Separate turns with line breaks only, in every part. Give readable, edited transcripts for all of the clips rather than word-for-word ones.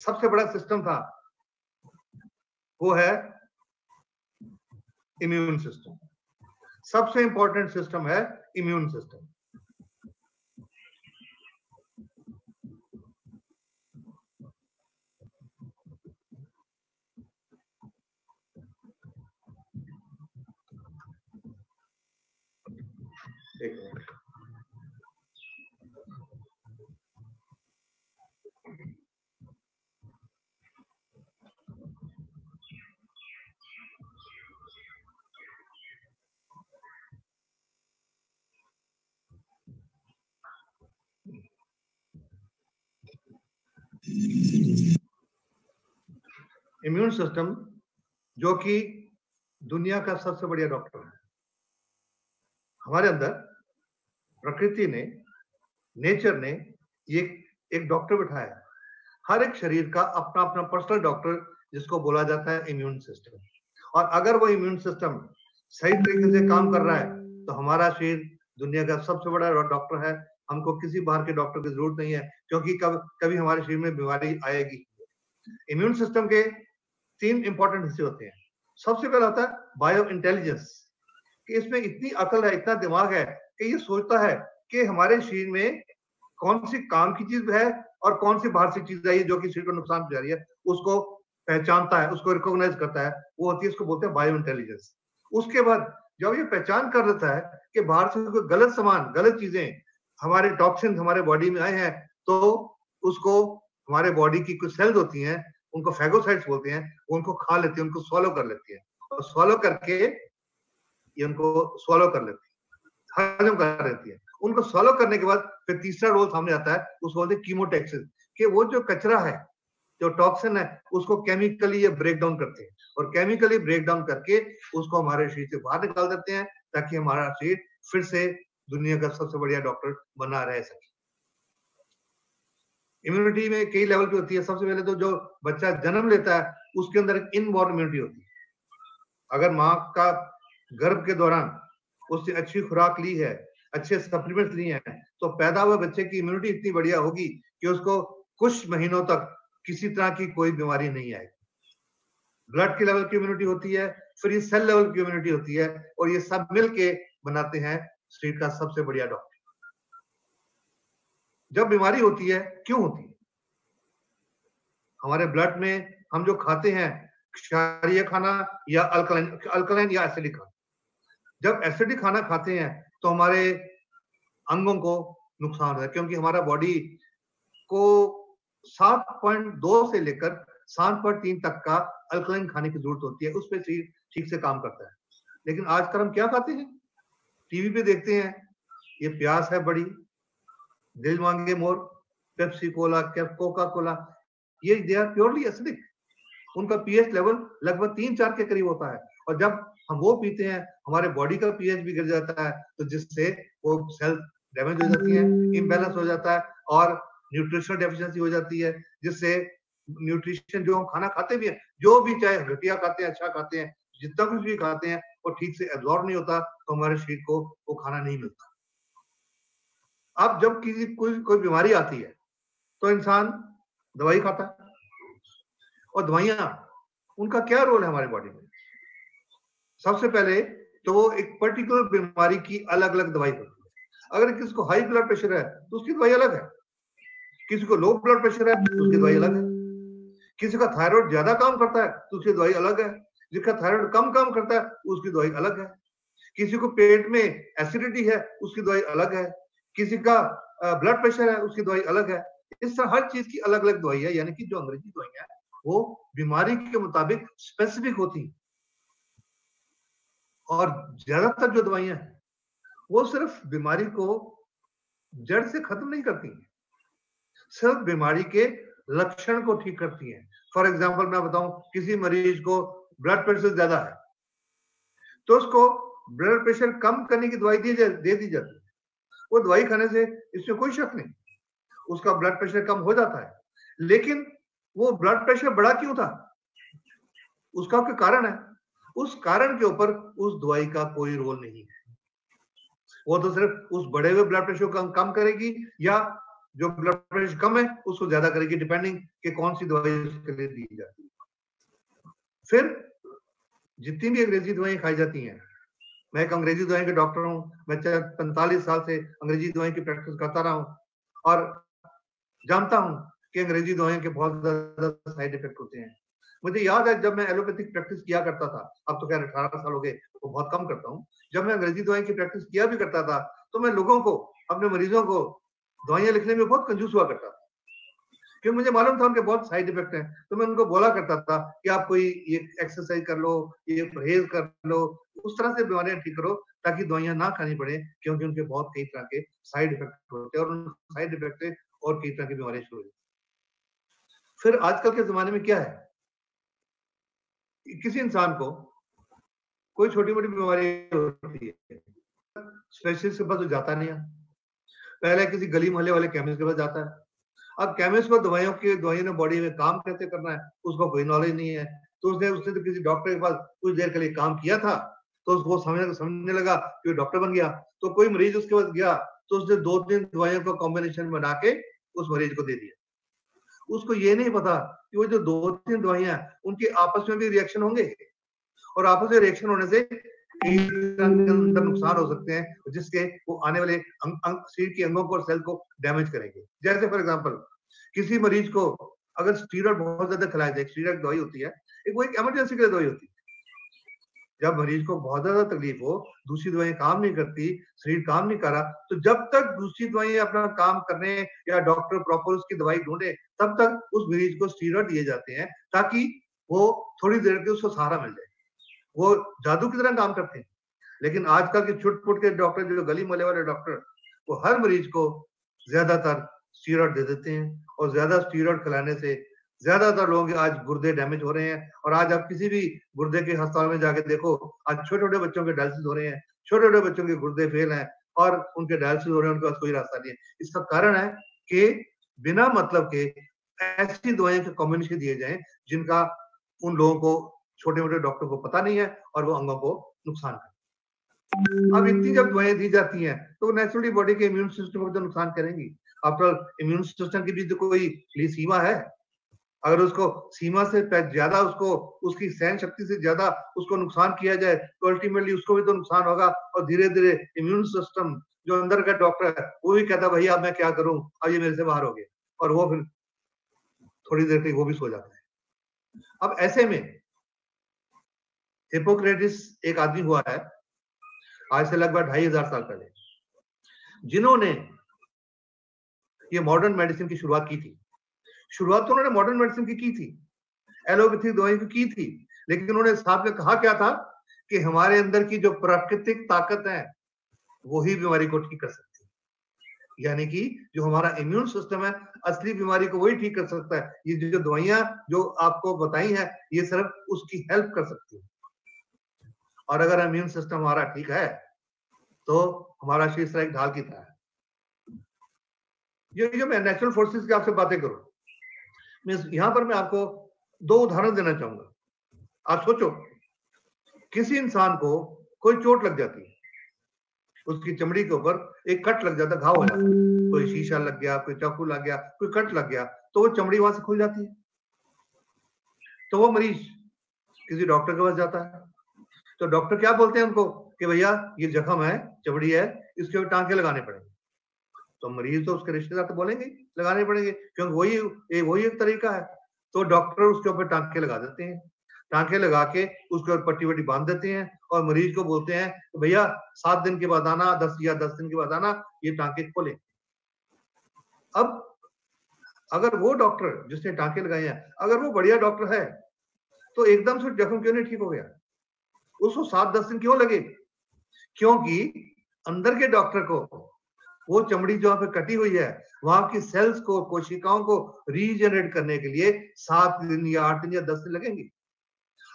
सबसे बड़ा सिस्टम था वो है इम्यून सिस्टम। सबसे इंपॉर्टेंट सिस्टम है इम्यून सिस्टम। एक मिनट, इम्यून सिस्टम जो कि दुनिया का सबसे बढ़िया डॉक्टर है। हमारे अंदर प्रकृति ने, नेचर ने एक डॉक्टर बिठाया है। हर एक शरीर का अपना अपना पर्सनल डॉक्टर, जिसको बोला जाता है इम्यून सिस्टम। और अगर वो इम्यून सिस्टम सही तरीके से काम कर रहा है तो हमारा शरीर दुनिया का सबसे बड़ा डॉक्टर है। हमको किसी बाहर के डॉक्टर की जरूरत नहीं है, क्योंकि कभी हमारे शरीर में बीमारी आएगी। इम्यून सिस्टम के 3 इंपॉर्टेंट हिस्से होते हैं। सबसे पहला होता है बायो इंटेलिजेंस, कि इसमें इतनी अकल है, इतना दिमाग है कि ये सोचता है कि हमारे शरीर में कौन सी काम की चीज है और कौन सी बाहर से चीज आई है जो कि शरीर को नुकसान पहुंचा रही है, उसको पहचानता है, उसको रिकॉग्नाइज करता है। वो होती है, इसको बोलते हैं बायो इंटेलिजेंस। उसके बाद जब ये पहचान कर लेता है कि बाहर से कोई गलत सामान, गलत चीजें, हमारे टॉक्सिन हमारे बॉडी में आए हैं, तो उसको हमारे बॉडी की कुछ सेल्स होती हैं, उनको फैगोसाइट्स बोलते हैं, उनको खा लेती है, उनको स्वॉलो कर लेती है। और स्वॉलो करके ये उनको स्वॉलो कर लेती है, हजम कर लेती है। उनको स्वॉलो करने के बाद फिर तीसरा रोल सामने आता है, उसको बोलते हैं कीमोटैक्सिस, कि वो जो कचरा है, जो टॉक्सिन है, उसको केमिकली ये ब्रेक डाउन करते हैं, और केमिकली ब्रेक डाउन करके उसको हमारे शरीर से बाहर निकाल देते हैं, ताकि हमारा शरीर फिर से दुनिया का सबसे बढ़िया डॉक्टर बना रह सके। इम्यूनिटी में कई लेवल की होती है। सबसे पहले तो जो बच्चा जन्म लेता है उसके अंदर एक इनबॉर्न इम्यूनिटी होती है। अगर माँ का गर्भ के दौरान उसने अच्छी खुराक ली है, अच्छे सप्लीमेंट्स लिए हैं, तो पैदा हुए बच्चे की इम्यूनिटी इतनी बढ़िया होगी कि उसको कुछ महीनों तक किसी तरह की कोई बीमारी नहीं आएगी। ब्लड के लेवल की इम्यूनिटी होती है, फिर ये सेल लेवल की इम्यूनिटी होती है, और ये सब मिलके बनाते हैं शरीर का सबसे बढ़िया डॉक्टर। जब बीमारी होती है, क्यों होती है? हमारे ब्लड में हम जो खाते हैं, क्षारीय खाना या अल्कलाइन या एसिडिक खाना। जब एसिडिक खाना खाते हैं तो हमारे अंगों को नुकसान होता है, क्योंकि हमारा बॉडी को 7.2 से लेकर 7.3 तक का अल्कलाइन खाने की जरूरत होती है, उस पर शरीर ठीक से काम करता है। लेकिन आजकल हम क्या खाते हैं? टीवी पे देखते हैं, ये प्यास है बड़ी, दिल मांगे मोर, पेप्सी कोला, कोका कोला, ये दे आर प्योरली एसिडिक। उनका पीएच लेवल लगभग 3-4 के करीब होता है, और जब हम वो पीते हैं हमारे बॉडी का पीएच भी गिर जाता है, तो जिससे वो सेल डैमेज हो जाती है, इम्बैलेंस हो जाता है, और न्यूट्रिशनल डेफिशिएंसी हो जाती है, जिससे न्यूट्रिशन जो हम खाना खाते भी हैं, जो भी चाहे घटिया खाते हैं, अच्छा खाते हैं, जितना कुछ भी खाते हैं, वो ठीक से एब्जॉर्ब नहीं होता, तो हमारे शरीर को वो खाना नहीं मिलता। अब जब किसी कोई बीमारी आती है तो इंसान दवाई खाता है, और दवाइयां, उनका क्या रोल है हमारी बॉडी में? सबसे पहले तो वो एक पर्टिकुलर बीमारी की अलग अलग दवाई होती है। अगर किसी को हाई ब्लड प्रेशर है तो उसकी दवाई अलग है, किसी को लो ब्लड प्रेशर है तो उसकी दवाई अलग है, किसी का थायराइड ज्यादा काम करता है तो उसकी दवाई अलग है, जिसका थायराइड कम काम करता है उसकी दवाई अलग है, किसी को पेट में एसिडिटी है उसकी दवाई अलग है, किसी का ब्लड प्रेशर है उसकी दवाई अलग है। इस तरह हर चीज की अलग अलग दवाई है, यानी कि जो अंग्रेजी दवाइयां है वो बीमारी के मुताबिक स्पेसिफिक होती है। और ज्यादातर जो दवाइयां हैं वो सिर्फ बीमारी को जड़ से खत्म नहीं करती, सिर्फ बीमारी के लक्षण को ठीक करती हैं। फॉर एग्जाम्पल मैं बताऊं, किसी मरीज को ब्लड प्रेशर ज्यादा है तो उसको ब्लड प्रेशर कम करने की दवाई दे दी जाती है। वो दवाई खाने से इसमें कोई शक नहीं, उसका ब्लड प्रेशर कम हो जाता है। लेकिन वो ब्लड प्रेशर बढ़ा क्यों था, उसका कोई कारण है, उस कारण के ऊपर उस दवाई का कोई रोल नहीं है। वो तो सिर्फ उस बढ़े हुए ब्लड प्रेशर को कम करेगी, या जो ब्लड प्रेशर कम है उसको ज्यादा करेगी, डिपेंडिंग कि कौन सी दवाई उसके लिए दी जाती है। फिर जितनी भी अंग्रेजी दवाएं खाई जाती हैं, मैं एक अंग्रेजी दवाई के डॉक्टर हूँ, मैं 45 साल से अंग्रेजी दवाई की प्रैक्टिस करता रहा हूँ और जानता हूँ कि अंग्रेजी दवाइयों के बहुत ज्यादा साइड इफेक्ट होते हैं। मुझे याद है जब मैं एलोपैथिक प्रैक्टिस किया करता था, अब तो खैर 18 साल हो गए, तो बहुत कम करता हूँ। जब मैं अंग्रेजी दवाई की प्रैक्टिस किया भी करता था, तो मैं लोगों को, अपने मरीजों को दवाइयां लिखने में बहुत कंजूस हुआ करता था, क्योंकि मुझे मालूम था उनके बहुत साइड इफेक्ट हैं। तो मैं उनको बोला करता था कि आप कोई ये एक्सरसाइज कर लो, ये परहेज कर लो, उस तरह से बीमारियां ठीक करो ताकि दवाइयां ना खानी पड़े, क्योंकि उनके बहुत कई तरह के साइड इफेक्ट होते हैं और उन साइड इफेक्ट से और कई तरह की बीमारियां शुरू हो। फिर आजकल के जमाने में क्या है, किसी इंसान को कोई छोटी मोटी बीमारी होती है, स्पेशलिस्ट के पास तो जाता नहीं है, पहले किसी गली मोहल्ले वाले केमिस्ट के पास जाता है। अब केमिस्ट को दवाइयों ने बॉडी में काम कैसे करना है उसको कोई नॉलेज नहीं है, तो उसने उसने तो किसी डॉक्टर के पास कुछ देर के लिए काम किया था, तो वो समझने लगा कि डॉक्टर बन गया। तो कोई मरीज उसके पास गया, तो उसने 2-3 दवाइयों का कॉम्बिनेशन बना के उस मरीज को दे दिया। उसको ये नहीं पता कि वो जो 2-3 दवाइयां उनके आपस में भी रिएक्शन होंगे और आपस में रिएक्शन होने से अंदर नुकसान हो सकते हैं, जिसके वो आने वाले शरीर के अंगों को और सेल को डैमेज करेंगे। जैसे फॉर एग्जांपल, किसी मरीज को अगर स्टीरॉइड बहुत ज्यादा खिलाया जाए, स्टीरॉइड दवाई होती है, वो एक इमरजेंसी की दवाई होती है। जब मरीज को बहुत ज्यादा तकलीफ हो, दूसरी दवाइयां काम नहीं करती, शरीर काम नहीं कर रहा, तो जब तक दूसरी दवाइयां अपना काम करने या डॉक्टर प्रॉपर उसकी दवाई ढूंढे, तब तक उस मरीज को स्टीरॉइड दिए जाते हैं ताकि वो थोड़ी देर के उसको सहारा मिल जाए। वो जादू की तरह काम करते हैं। लेकिन आजकल के छुट-पुट के डॉक्टर, जो गली मोहल्ले वाले डॉक्टर, वो हर मरीज को ज्यादातर स्टीरॉइड दे देते हैं और ज्यादा स्टीरॉइड खिलाने से ज्यादातर लोगों के आज गुर्दे डैमेज हो रहे हैं। और आज आप किसी भी गुर्दे के अस्पताल में जाके देखो, आज छोटे-छोटे बच्चों के डायलिसिस हो रहे हैं, छोटे-छोटे बच्चों के गुर्दे फेल हैं और उनके डायलिसिस हो रहे हैं, उनके पास कोई रास्ता नहीं है। इसका कारण है कि बिना मतलब के ऐसी दवाइयों के कॉम्बिनेशन दिए जाएं जिनका उन लोगों को, छोटे-मोटे डॉक्टर को पता नहीं है और वो अंगों को नुकसान करते हैं। अब इतनी जब दवाएं दी जाती हैं तो नेचुरली बॉडी के इम्यून सिस्टम को तो नुकसान करेंगी। आफ्टर ऑल इम्यून सिस्टम की भी तो कोई सीमा है। अगर उसको सीमा से ज्यादा, उसको उसकी सहन शक्ति से ज्यादा उसको नुकसान किया जाए, तो अल्टीमेटली उसको भी तो नुकसान होगा और धीरे धीरे इम्यून सिस्टम, जो अंदर का डॉक्टर है, वो भी कहता है भैया अब मैं क्या करूं, अब ये मेरे से बाहर हो गया, और वो फिर थोड़ी देर के वो भी सो जाता है। अब ऐसे में हिपोक्रेटिस एक आदमी हुआ है आज से लगभग 2500 साल पहले, जिन्होंने ये मॉडर्न मेडिसिन की शुरुआत की थी। शुरुआत तो उन्होंने मॉडर्न मेडिसिन की थी, एलोपैथिक दवाई की थी, लेकिन उन्होंने साथ में कहा क्या था कि हमारे अंदर की जो प्राकृतिक ताकत है वही बीमारी को ठीक कर सकती है। यानी कि जो हमारा इम्यून सिस्टम है, असली बीमारी को वही ठीक कर सकता है। ये जो दवाइयां जो आपको बताई हैं, ये सिर्फ उसकी हेल्प कर सकती है। और अगर इम्यून सिस्टम हमारा ठीक है तो हमारा शरीर एक ढाल की तरह है। ये जो मैं नेचुरल फोर्सेस की आपसे बातें करूं, यहां पर मैं आपको 2 उदाहरण देना चाहूंगा। आप सोचो, किसी इंसान को कोई चोट लग जाती है, उसकी चमड़ी के ऊपर एक कट लग जाता, घाव हो जाता, कोई शीशा लग गया, कोई चाकू लग गया, कोई कट लग गया, तो वो चमड़ी वहां से खुल जाती है। तो वो मरीज किसी डॉक्टर के पास जाता है, तो डॉक्टर क्या बोलते हैं उनको कि भैया ये जख्म है, चमड़ी है, इसके ऊपर टांके लगाने पड़ेंगे। तो मरीज तो उसके रिश्तेदार तो बोलेंगे लगाने पड़ेंगे, क्योंकि वही एक तरीका है। तो डॉक्टर उसके ऊपर टांके लगा देते हैं, टांके लगा के उसके ऊपर पट्टी वट्टी बांध देते हैं और मरीज को बोलते हैं कि भैया 7 दिन के बाद आना, 10 दिन के बाद आना, ये टांके खोले। अब अगर वो डॉक्टर जिसने टांके लगाए हैं, अगर वो बढ़िया डॉक्टर है, तो एकदम से जख्म क्यों नहीं ठीक हो गया? उसको 7-10 दिन क्यों लगे? क्योंकि अंदर के डॉक्टर को वो चमड़ी जो वहां पे कटी हुई है, वहां की सेल्स को, कोशिकाओं को रीजनरेट करने के लिए 7 दिन या 8 दिन या 10 दिन लगेंगे।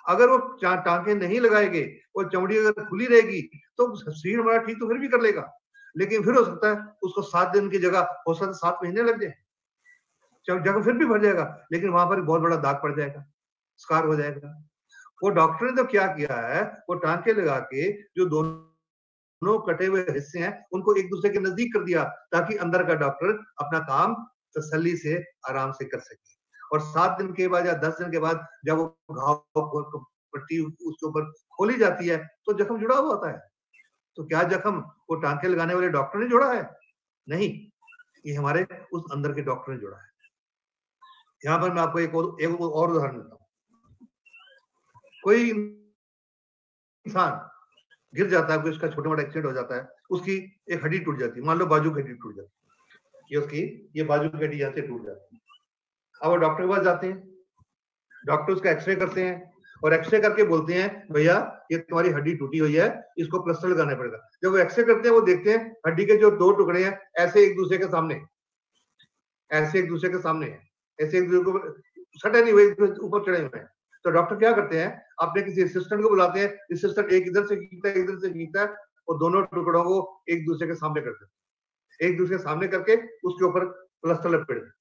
अगर वो टांके नहीं लगाएंगे, वो चमड़ी अगर खुली रहेगी, तो शरीर हमारा ठीक तो फिर भी कर लेगा, लेकिन फिर हो सकता है उसको 7 दिन की जगह हो सकता है 7 महीने लग जाए, जगह फिर भी भर जाएगा, लेकिन वहां पर बहुत बड़ा दाग पड़ जाएगा, स्कार हो जाएगा। वो डॉक्टर ने तो क्या किया है, वो टांके लगा के जो दोनों दोनों कटे हुए हिस्से हैं उनको एक दूसरे के नजदीक कर दिया ताकि अंदर का डॉक्टर अपना काम तसल्ली से आराम से कर सके। और 7 दिन के बाद या 10 दिन के बाद जब वो घाव पट्टी उसके ऊपर खोली जाती है तो जख्म जुड़ा हुआ होता है। तो क्या जख्म वो टांके लगाने वाले डॉक्टर ने जोड़ा है? नहीं, ये हमारे उस अंदर के डॉक्टर ने जोड़ा है। यहाँ पर मैं आपको एक और उदाहरण देता हूँ। कोई इंसान गिर जाता है, कोई उसका छोटा मोटा एक्सीडेंट हो जाता है, उसकी एक हड्डी टूट जाती है, मान लो बाजू की हड्डी टूट जाती है, ये उसकी ये बाजू की हड्डी यहाँ से टूट जाती है। अब वो डॉक्टर के पास जाते हैं, डॉक्टर उसका एक्सरे करते हैं और एक्सरे करके बोलते हैं भैया ये तुम्हारी हड्डी टूटी हुई है, इसको प्लास्टर लगाना पड़ेगा। जब वो एक्सरे करते हैं वो देखते हैं हड्डी के जो 2 टुकड़े हैं ऐसे एक दूसरे के सामने, ऐसे एक दूसरे के सामने है, ऐसे एक दूसरे को सटे नहीं हुए, ऊपर चढ़े हुए हैं। तो डॉक्टर क्या करते हैं, अपने किसी असिस्टेंट को बुलाते हैं, असिस्टेंट एक इधर से खींचता है, इधर से खींचता है और दोनों टुकड़ों को एक दूसरे के सामने करते हैं, एक दूसरे के सामने करके उसके ऊपर प्लास्टर लपेट देते हैं।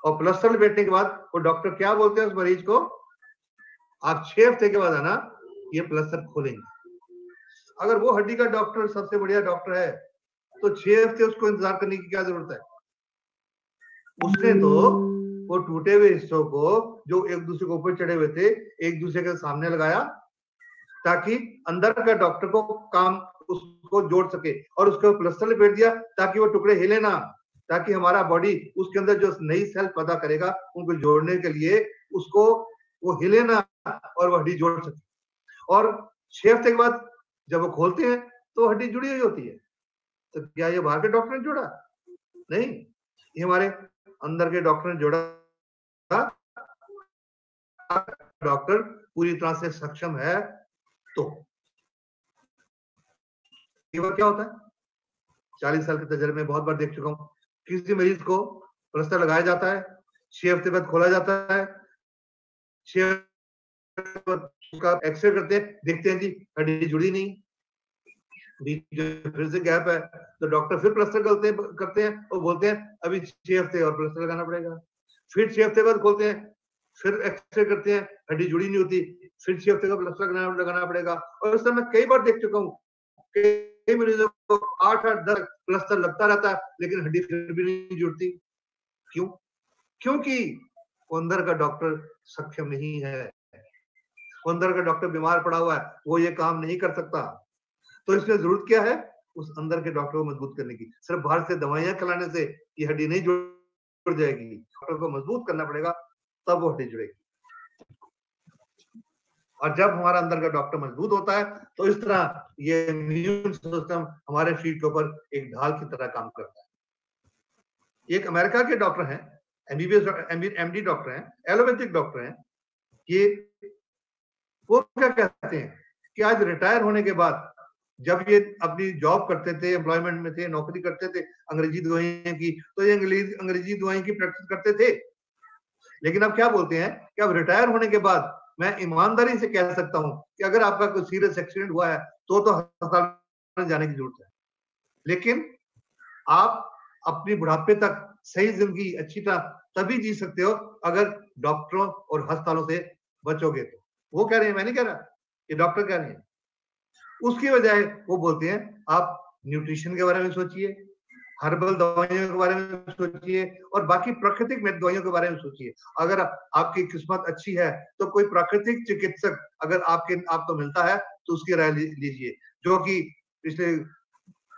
और प्लास्टर लपेटने के बाद वो डॉक्टर क्या बोलते हैं उस मरीज को, आप 6 हफ्ते के बाद आना, ये प्लास्टर खोलेंगे। अगर वो हड्डी का डॉक्टर सबसे बढ़िया डॉक्टर है तो 6 हफ्ते उसको इंतजार करने की क्या जरूरत है? उसने तो वो टूटे हुए हिस्सों को जो एक दूसरे के ऊपर चढ़े हुए थे एक दूसरे के सामने लगाया ताकि अंदर का डॉक्टर को काम उसको जोड़ सके, और उसको प्लास्टर लपेट दिया ताकि वो टुकड़े हिले ना, ताकि हमारा बॉडी उसके अंदर जो नई सेल पैदा करेगा उनको जोड़ने के लिए उसको वो हिले ना और वो हड्डी जोड़ सके। और 6 हफ्ते के बाद जब वो खोलते हैं तो हड्डी जुड़ी हुई होती है। तो क्या ये बाहर के डॉक्टर ने जोड़ा? नहीं, ये हमारे अंदर के डॉक्टर ने जोड़ा। डॉक्टर पूरी तरह से सक्षम है तो क्या होता है, 40 साल के तजर्बे में बहुत बार देख चुका हूँ, किसी मरीज को प्लास्टर लगाया जाता है, 6 हफ्ते बाद खोला जाता है, 6 उसका एक्सरे करते हैं, देखते हैं जी हड्डी जुड़ी नहीं, फिर से गैप है, तो डॉक्टर फिर प्लास्टर करते हैं और बोलते हैं अभी 6 हफ्ते और प्लास्टर लगाना पड़ेगा। फिर 6 हफ्ते बाद खोलते हैं, फिर एक्सरे करते हैं, हड्डी जुड़ी नहीं होती, फिर 6 हफ्ते का प्लास्टर लगाना पड़ेगा। और इस तरह मैं कई बार देख चुका हूँ, कई मरीजों को 8-10 प्लास्टर लगता रहता है लेकिन हड्डी फिर भी नहीं जुड़ती। क्यों? क्योंकि अंदर का डॉक्टर सक्षम नहीं है, अंदर का डॉक्टर बीमार पड़ा हुआ है, वो ये काम नहीं कर सकता। तो इसमें जरूरत क्या है, उस अंदर के डॉक्टर को मजबूत करने की। सिर्फ बाहर से दवाइयां खिलाने से ये हड्डी नहीं जुड़ जाएगी, डॉक्टर को मजबूत करना पड़ेगा तब वो हड्डी जुड़ेगी। और जब हमारा अंदर का डॉक्टर मजबूत होता है तो इस तरह ये इम्यून सिस्टम हमारे शरीर के ऊपर एक ढाल की तरह काम करता है। एक अमेरिका के डॉक्टर हैं, एमबीबीएस एमडी डॉक्टर हैं, एलोपैथिक डॉक्टर हैं, ये वो क्या कहते हैं कि आज रिटायर होने के बाद जब ये अपनी जॉब करते थे, एम्प्लॉयमेंट में थे, नौकरी करते थे अंग्रेजी दवाइयों की, तो ये अंग्रेजी दवाइयों की प्रैक्टिस करते थे। लेकिन अब क्या बोलते हैं कि अब रिटायर होने के बाद मैं ईमानदारी से कह सकता हूं कि अगर आपका कोई सीरियस एक्सीडेंट हुआ है तो अस्पताल में जाने की जरूरत है, लेकिन आप अपनी बुढ़ापे तक सही जिंदगी अच्छी तरह तभी जी सकते हो अगर डॉक्टरों और अस्पतालों से बचोगे। तो वो कह रहे हैं, मैं नहीं कह रहा, ये डॉक्टर कह रहे हैं। उसकी बजाय वो बोलते हैं आप न्यूट्रिशन के बारे में सोचिए, हर्बल दवाइयों के बारे में सोचिए और बाकी प्राकृतिक दवाइयों के बारे में सोचिए। अगर आपकी किस्मत अच्छी है तो कोई प्राकृतिक चिकित्सक अगर आपको मिलता है तो उसकी राय लीजिए, जो कि पिछले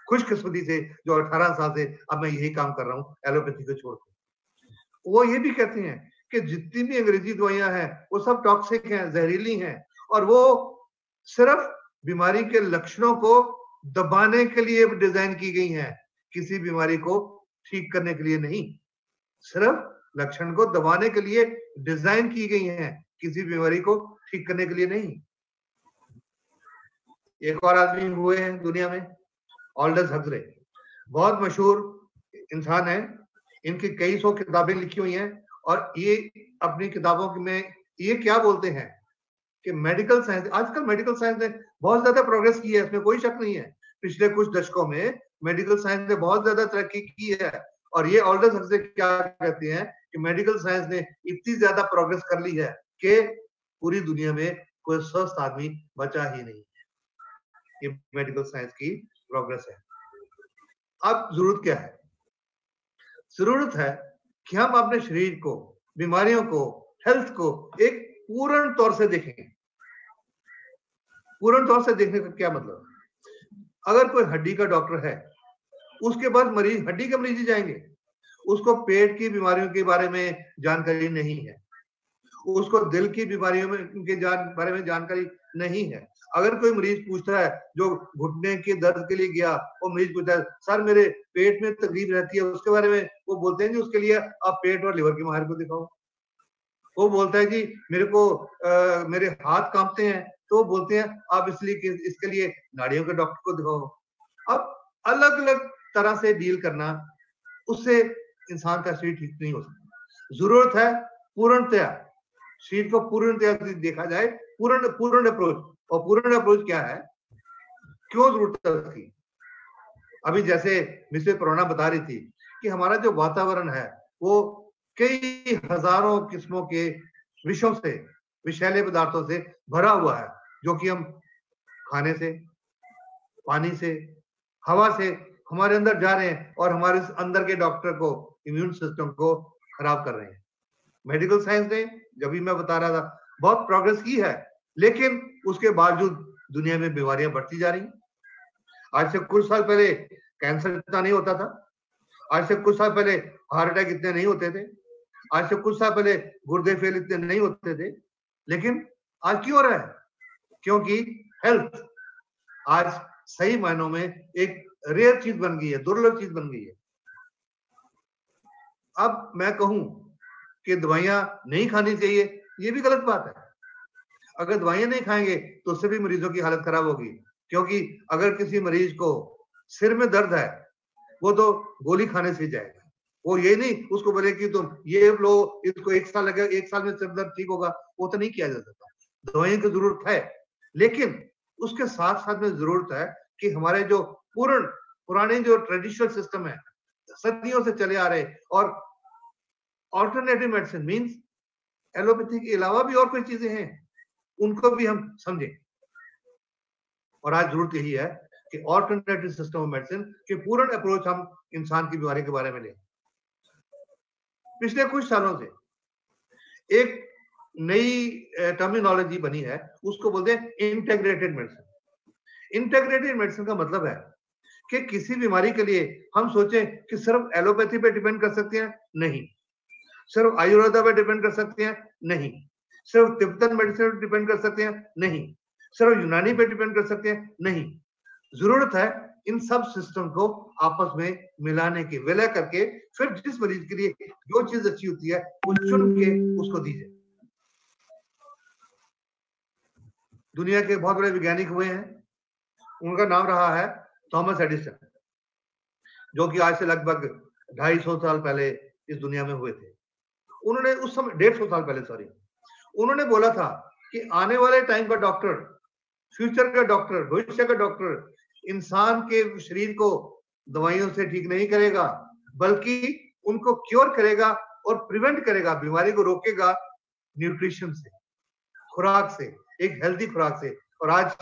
खुशकिस्मती से जो 18 साल से अब मैं यही काम कर रहा हूँ एलोपैथी को छोड़कर। वो ये भी कहते हैं कि जितनी भी अंग्रेजी दवाइयां हैं वो सब टॉक्सिक हैं, जहरीली हैं, और वो सिर्फ बीमारी के लक्षणों को दबाने के लिए डिजाइन की गई हैं, किसी बीमारी को ठीक करने के लिए नहीं। सिर्फ लक्षण को दबाने के लिए डिजाइन की गई हैं, किसी बीमारी को ठीक करने के लिए नहीं। एक और आदमी हुए हैं दुनिया में, ऑल्डस हक्सले, बहुत मशहूर इंसान है, इनकी कई सौ किताबें लिखी हुई हैं और ये अपनी किताबों में ये क्या बोलते हैं कि मेडिकल साइंस, आजकल मेडिकल साइंस ने बहुत ज्यादा प्रोग्रेस की है, इसमें कोई शक नहीं है। पिछले कुछ दशकों में मेडिकल साइंस ने बहुत ज्यादा तरक्की की है, और ये ऑल्डस हक्सले क्या कहते हैं कि मेडिकल साइंस ने इतनी ज्यादा प्रोग्रेस कर ली है कि पूरी दुनिया में कोई स्वस्थ आदमी बचा ही नहीं। ये मेडिकल साइंस की प्रोग्रेस है। अब जरूरत क्या है? जरूरत है कि हम अपने शरीर को, बीमारियों को, हेल्थ को एक पूर्ण तौर से देखें। पूर्ण तौर से देखने का क्या मतलब? अगर कोई हड्डी का डॉक्टर है, उसके पास मरीज, हड्डी के मरीज ही जाएंगे, उसको पेट की बीमारियों के बारे में जानकारी नहीं है, उसको दिल की बीमारियों में के बारे में जानकारी नहीं है। अगर कोई मरीज पूछता है, जो घुटने के दर्द के लिए गया, वो मरीज पूछता है, सर मेरे पेट में तकलीफ रहती है, उसके बारे में वो बोलते हैं जी उसके लिए आप पेट और लिवर के माहिर को दिखाओ। वो बोलता है जी मेरे को मेरे हाथ कांपते हैं, तो वो बोलते हैं आप इसके लिए नाड़ियों के डॉक्टर को दिखाओ। अब अलग अलग तरह से डील करना, उससे इंसान का शरीर ठीक नहीं हो सकता। जरूरत है पूर्णतया, शरीर को पूर्णतया देखा जाए, पूर्ण अप्रोच। और पूर्ण अप्रोच क्या है, क्यों जरूरत है उसकी? अभी जैसे मिसेस प्रोना बता रही थी कि हमारा जो वातावरण है वो कई हजारों किस्मों के विषयों से, विषैले पदार्थों से भरा हुआ है, जो कि हम खाने से, पानी से, हवा से हमारे अंदर जा रहे हैं और हमारे अंदर के डॉक्टर को, इम्यून सिस्टम को खराब कर रहे हैं। मेडिकल साइंस ने, जब भी मैं बता रहा था, बहुत प्रोग्रेस की है, लेकिन उसके बावजूद दुनिया में बीमारियां बढ़ती जा रही हैं। आज से कुछ साल पहले कैंसर इतना नहीं होता था, आज से कुछ साल पहले हार्ट अटैक इतने नहीं होते थे, आज से कुछ साल पहले गुर्दे फेल इतने नहीं होते थे, लेकिन आज क्यों हो रहा है? क्योंकि हेल्थ आज सही मायनों में एक रेयर चीज बन गई है, दुर्लभ चीज बन गई है। अब मैं कहूं कि दवाइयां नहीं खानी चाहिए, ये भी गलत बात है। अगर दवाइयां नहीं खाएंगे तो उससे भी मरीजों की हालत खराब होगी, क्योंकि अगर किसी मरीज को सिर में दर्द है, वो तो गोली खाने से जाएगा, वो ये नहीं उसको बोले कि तुम ये लो, इसको 1 साल लगेगा, 1 साल में सिर दर्द ठीक होगा, वो तो नहीं किया जा सकता। दवाइयों की जरूरत है, लेकिन उसके साथ साथ में जरूरत है कि हमारे जो पुराने जो ट्रेडिशनल सिस्टम है, सदियों से चले आ रहे, और ऑल्टरनेटिव मेडिसिन मींस एलोपैथी के अलावा भी और कोई चीजें हैं, उनको भी हम समझें। और आज जरूरत यही है कि ऑल्टरनेटिव सिस्टम ऑफ मेडिसिन के पूर्ण अप्रोच हम इंसान की बीमारी के बारे में लें। पिछले कुछ सालों से एक नई टर्मिनोलॉजी बनी है, उसको बोलते हैं इंटीग्रेटेड मेडिसिन। इंटीग्रेटेड मेडिसिन का मतलब है कि किसी बीमारी के लिए हम सोचें कि सिर्फ एलोपैथी पे डिपेंड कर सकते हैं, नहीं। सिर्फ आयुर्वेदा पे डिपेंड कर सकते हैं, नहीं। सिर्फ तिब्बतन मेडिसिन पे डिपेंड कर सकते हैं, नहीं। सिर्फ यूनानी पे डिपेंड कर सकते हैं, नहीं। जरूरत है इन सब सिस्टम को आपस में मिलाने की, विलय करके फिर जिस मरीज के लिए जो चीज अच्छी होती है वो चुन के उसको दीजिए। दुनिया के बहुत बड़े वैज्ञानिक हुए हैं, उनका नाम रहा है थॉमस एडिसन, जो कि आज से लगभग 250 साल पहले इस दुनिया में हुए थे। उन्होंने उस समय 150 साल पहले, सॉरी, उन्होंने बोला था कि आने वाले टाइम का डॉक्टर, फ्यूचर का डॉक्टर, भविष्य का डॉक्टर इंसान के शरीर को दवाइयों से ठीक नहीं करेगा, बल्कि उनको क्योर करेगा और प्रिवेंट करेगा, बीमारी को रोकेगा न्यूट्रिशन से, खुराक से, एक हेल्दी खुराक से। और आज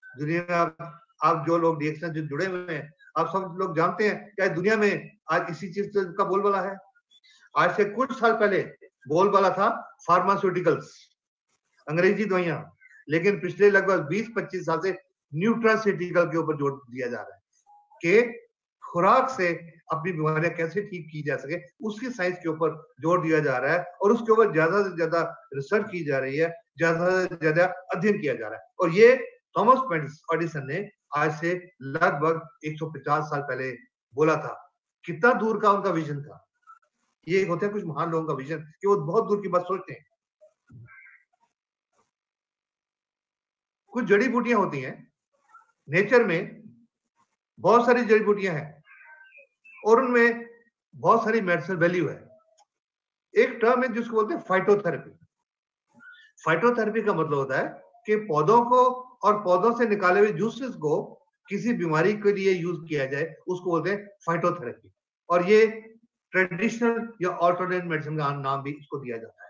दुनिया में आप जो लोग डीएक्शन से जुड़े हुए हैं, आप सब लोग जानते हैं क्या दुनिया में आज इसी चीज का बोलबाला है। आज से कुछ साल पहले बोलबाला था फार्मास्यूटिकल्स, अंग्रेजी दवाइयां, लेकिन पिछले लगभग 20-25 साल से न्यूट्रास्यूटिकल के ऊपर जोर दिया जा रहा है कि खुराक से अपनी बीमारियां कैसे ठीक की जा सके, उसकी साइंस के ऊपर जोर दिया जा रहा है और उसके ऊपर ज्यादा से ज्यादा रिसर्च की जा रही है, ज्यादा से ज्यादा अध्ययन किया जा रहा है। और ये थॉमस एडिसन ने आज से लगभग 150 साल पहले बोला था। कितना दूर का उनका विजन था। ये होता है कुछ महान लोगों का विजन कि वो बहुत दूर की बात सोचते हैं। कुछ जड़ी बूटियां होती हैं नेचर में, बहुत सारी जड़ी बूटियां हैं और उनमें बहुत सारी मेडिसिनल वैल्यू है। एक टर्म है जिसको बोलते हैं फाइटोथेरेपी। फाइटोथेरेपी का मतलब होता है कि पौधों को और पौधों से निकाले हुए जूसेस को किसी बीमारी के लिए यूज किया जाए, उसको बोलते हैं फाइटोथेरेपी। और ये ट्रेडिशनल या ऑल्टरनेट मेडिसिन का नाम भी इसको दिया जाता है।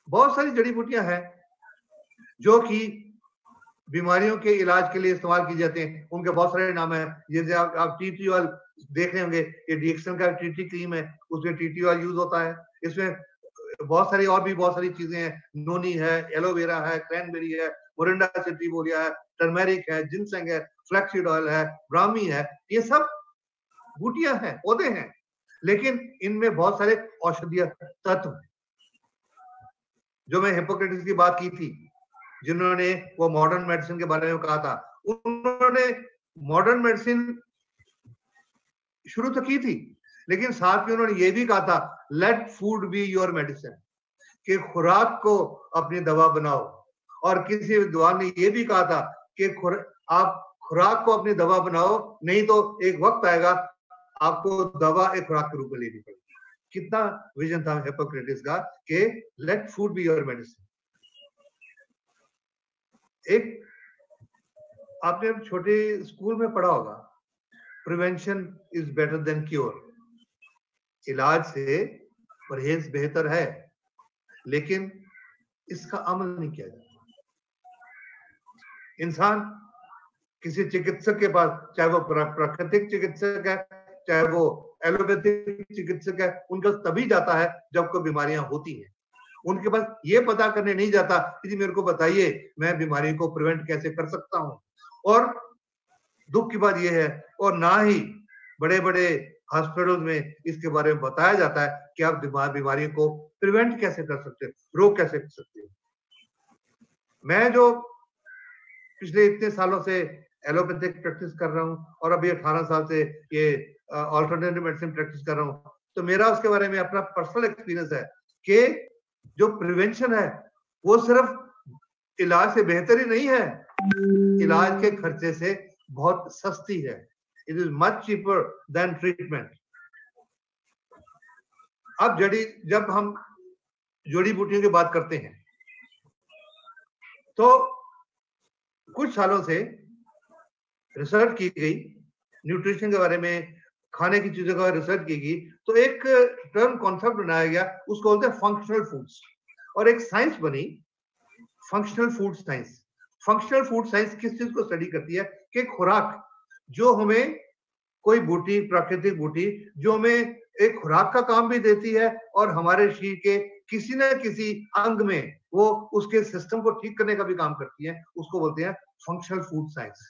बहुत सारी जड़ी बूटियां हैं जो कि बीमारियों के इलाज के लिए इस्तेमाल की जाते हैं, उनके बहुत सारे नाम है। जैसे आप टी ऑयल देख रहे होंगे, ये डीएक्सन का टी क्रीम है, उसमें टी ऑयल यूज होता है। इसमें बहुत सारी और भी बहुत सारी चीजें हैं, नोनी है, एलोवेरा है, क्रैनबेरी है, मोरिंडा सेटिवोलिया है, टर्मेरिक है, जिनसेंग है, फ्लैक्सीड ऑयल है, ब्राह्मी है, ये सब बूटियां हैं, पौधे हैं, लेकिन इनमें बहुत सारे औषधीय तत्व हैं। जो मैं हिप्पोक्रेटिस की बात की थी, जिन्होंने वो मॉडर्न मेडिसिन के बारे में कहा था, उन्होंने मॉडर्न मेडिसिन शुरू तो की थी, लेकिन साथ में उन्होंने ये भी कहा था, let food be your medicine, कि खुराक को अपनी दवा बनाओ। और किसी विद्वान ने ये भी कहा था कि आप खुराक को अपनी दवा बनाओ, नहीं तो एक वक्त आएगा आपको दवा एक खुराक के रूप में लेनी पड़ेगी। कितना विजन था हिप्पोक्रेटिस का कि let food be your medicine. एक आपने छोटे स्कूल में पढ़ा होगा, prevention is better than cure. इलाज से परहेज बेहतर है, लेकिन इसका अमल नहीं किया जाता। इंसान किसी चिकित्सक के पास, चाहे वो प्राकृतिक चिकित्सक है, चाहे वो एलोपैथिक चिकित्सक है, उनका तभी जाता है जब कोई बीमारियां होती हैं। उनके पास ये पता करने नहीं जाता कि जी मेरे को बताइए मैं बीमारी को प्रिवेंट कैसे कर सकता हूं। और दुख की बात यह है, और ना ही बड़े बड़े हॉस्पिटल में इसके बारे में बताया जाता है कि आप बीमारियों को प्रिवेंट कैसे कर सकते हो, रोक कैसे कर सकते हो। मैं जो पिछले इतने सालों से एलोपैथिक प्रैक्टिस कर रहा हूँ और अभी 18 साल से ये अल्टरनेटिव मेडिसिन प्रैक्टिस कर रहा हूँ, तो मेरा उसके बारे में अपना पर्सनल एक्सपीरियंस है कि जो प्रिवेंशन है वो सिर्फ इलाज से बेहतर ही नहीं है, इलाज के खर्चे से बहुत सस्ती है। It is much cheaper than treatment. अब जब हम जड़ी बूटियों की बात करते हैं, तो कुछ सालों से रिसर्च की गई, न्यूट्रिशन के बारे में, खाने की चीजों का रिसर्च की गई, तो एक टर्म कॉन्सेप्ट बनाया गया, उसको बोलते हैं फंक्शनल फूड्स। और एक साइंस बनी, functional food science. Functional food science किस चीज को स्टडी करती है कि खुराक जो हमें, कोई बूटी, प्राकृतिक बूटी जो हमें एक खुराक का काम भी देती है और हमारे शरीर के किसी न किसी अंग में वो उसके सिस्टम को ठीक करने का भी काम करती है, उसको बोलते हैं फंक्शनल फूड साइंस।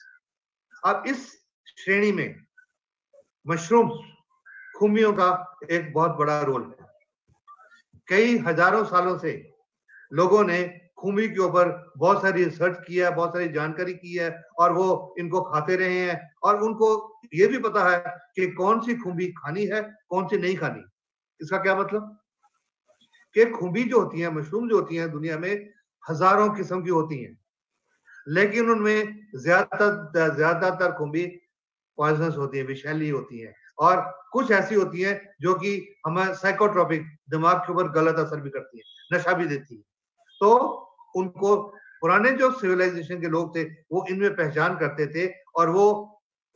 अब इस श्रेणी में मशरूम्स, खुमियों का एक बहुत बड़ा रोल है। कई हजारों सालों से लोगों ने खुमी के ऊपर बहुत सारी रिसर्च किया है, बहुत सारी जानकारी की है, और वो इनको खाते रहे हैं, और उनको ये भी पता है कि कौन सी खुम्बी खानी है, कौन सी नहीं खानी। इसका क्या मतलब कि खुम्बी जो होती है, मशरूम जो होती है, दुनिया में हजारों किस्म की होती हैं, लेकिन उनमें ज्यादातर खुम्बी पॉइजनस होती है, विषैली होती है, और कुछ ऐसी होती है जो कि हमें साइकोट्रोपिक, दिमाग के ऊपर गलत असर भी करती है, नशा भी देती है। तो उनको पुराने जो सिविलाइजेशन के लोग थे वो इनमें पहचान करते थे, और वो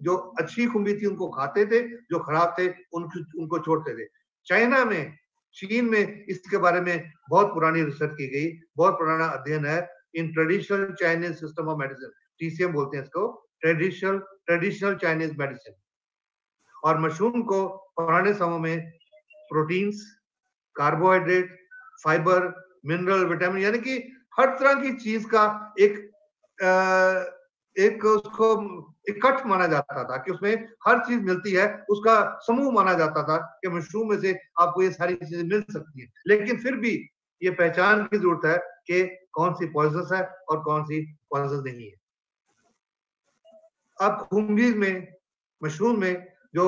जो अच्छी खुम्बी थी उनको खाते थे, जो खराब थे उनको छोड़ते थे। चाइना में, चीन में इसके बारे में बहुत पुरानी रिसर्च की गई, बहुत पुराना अध्ययन है, in traditional Chinese system of medicine, TCM बोलते हैं इसको, ट्रेडिशनल चाइनीज मेडिसिन। और मशरूम को पुराने समय में proteins, carbohydrate, fibre, mineral, vitamin, यानी कि हर तरह की चीज का एक उसको इकट्ठ माना जाता था, कि उसमें हर चीज मिलती है, उसका समूह माना जाता था कि मशरूम में से आपको ये सारी चीजें मिल सकती है। लेकिन फिर भी ये पहचान की जरूरत है कि कौन सी पॉइजनस है और कौन सी पॉइजनस नहीं है। अब खुम्बी में, मशरूम में जो